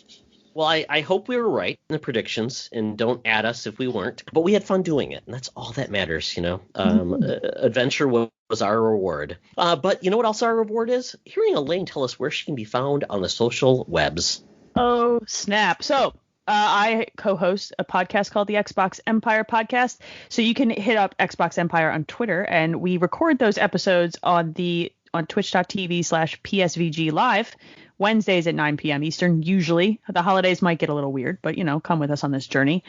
Well, I hope we were right in the predictions, and don't add us if we weren't. But we had fun doing it, and that's all that matters, Adventure was our reward. But you know what else our reward is? Hearing Elaine tell us where she can be found on the social webs. Oh, snap. So I co-host a podcast called the Xbox Empire Podcast. So you can hit up Xbox Empire on Twitter, and we record those episodes on twitch.tv/PSVG Live. Wednesdays at 9 p.m. Eastern, usually. The holidays might get a little weird, but, come with us on this journey.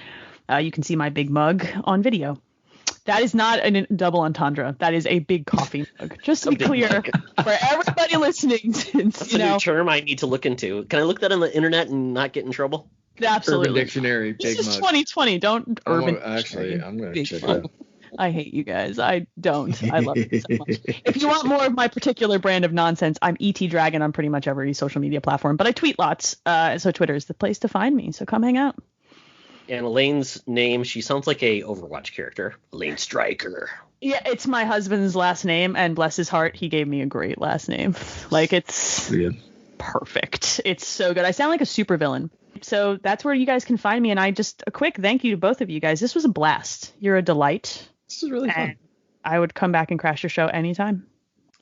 You can see my big mug on video. That is not a double entendre. That is a big coffee mug. Just to be clear, for everybody listening. That's a new term I need to look into. Can I look that on the internet and not get in trouble? Absolutely. Urban Dictionary, big mug. This is 2020. Don't Urban Actually, I'm going to check it out. I hate you guys. I don't. I love you so much. If you want more of my particular brand of nonsense, I'm ET Dragon on pretty much every social media platform, but I tweet lots. So Twitter is the place to find me. So come hang out. And Elaine's name, she sounds like a Overwatch character. Elaine Stryker. Yeah, it's my husband's last name, and bless his heart, he gave me a great last name. Like, it's perfect. It's so good. I sound like a supervillain. So that's where you guys can find me. And a quick thank you to both of you guys. This was a blast. You're a delight. This is really fun. I would come back and crash your show anytime.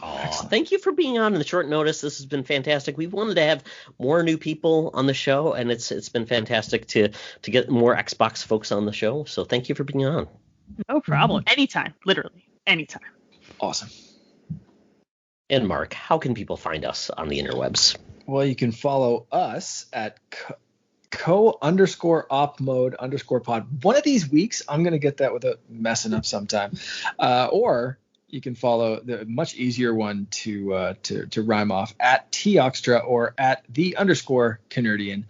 Oh, thank you for being on the short notice. This has been fantastic. We've wanted to have more new people on the show, and it's been fantastic to get more Xbox folks on the show. So thank you for being on. No problem. Anytime. Literally. Anytime. Awesome. And Mark, how can people find us on the interwebs? Well, you can follow us at co_op_mode_pod. One of these weeks, I'm going to get that without messing up sometime. Or you can follow the much easier one to rhyme off at toxtra or at _Canardian.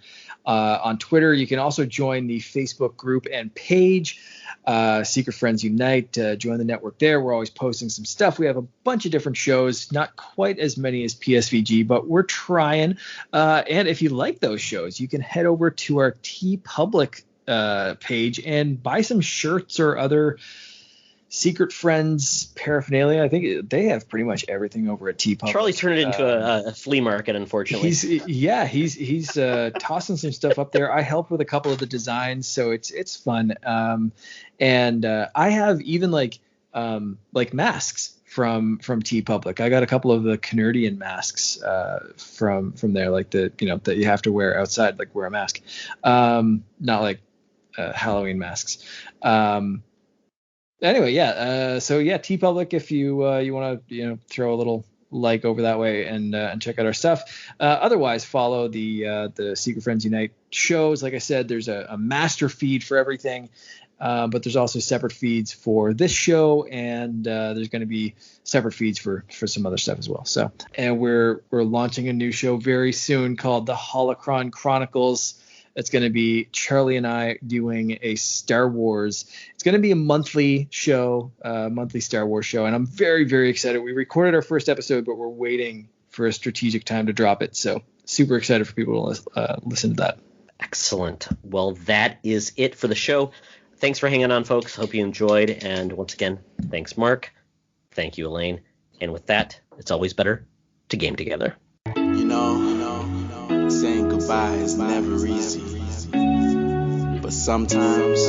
On Twitter, you can also join the Facebook group and page, Secret Friends Unite. Join the network there. We're always posting some stuff. We have a bunch of different shows, not quite as many as PSVG, but we're trying. And if you like those shows, you can head over to our TeePublic page and buy some shirts or other Secret Friends paraphernalia. I think they have pretty much everything over at TeePublic. Charlie turned it into a flea market, unfortunately. He's tossing some stuff up there. I help with a couple of the designs, so it's fun. And I have even like masks from TeePublic. I got a couple of the Canardian masks from there, like that you have to wear outside, like wear a mask. Not like Halloween masks. Anyway, so TeePublic, if you want to throw a little like over that way and check out our stuff. Otherwise, follow the Secret Friends Unite shows. Like I said, there's a master feed for everything, but there's also separate feeds for this show, and there's going to be separate feeds for some other stuff as well. So, and we're launching a new show very soon called the Holocron Chronicles. It's going to be Charlie and I doing a Star Wars. It's going to be a monthly show, monthly Star Wars show. And I'm very, very excited. We recorded our first episode, but we're waiting for a strategic time to drop it. So super excited for people to listen to that. Excellent. Well, that is it for the show. Thanks for hanging on, folks. Hope you enjoyed. And once again, thanks, Mark. Thank you, Elaine. And with that, it's always better to game together. Saying goodbye is never easy, but sometimes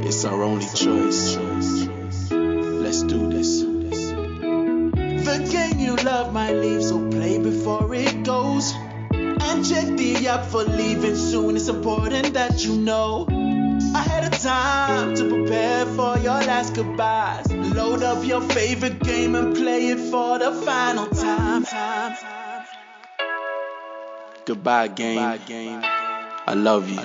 it's our only choice. Let's do this. The game you love might leave, so play before it goes. And check the app for leaving soon. It's important that you know ahead of time to prepare for your last goodbyes. Load up your favorite game and play it for the final time. Goodbye, game. I love you.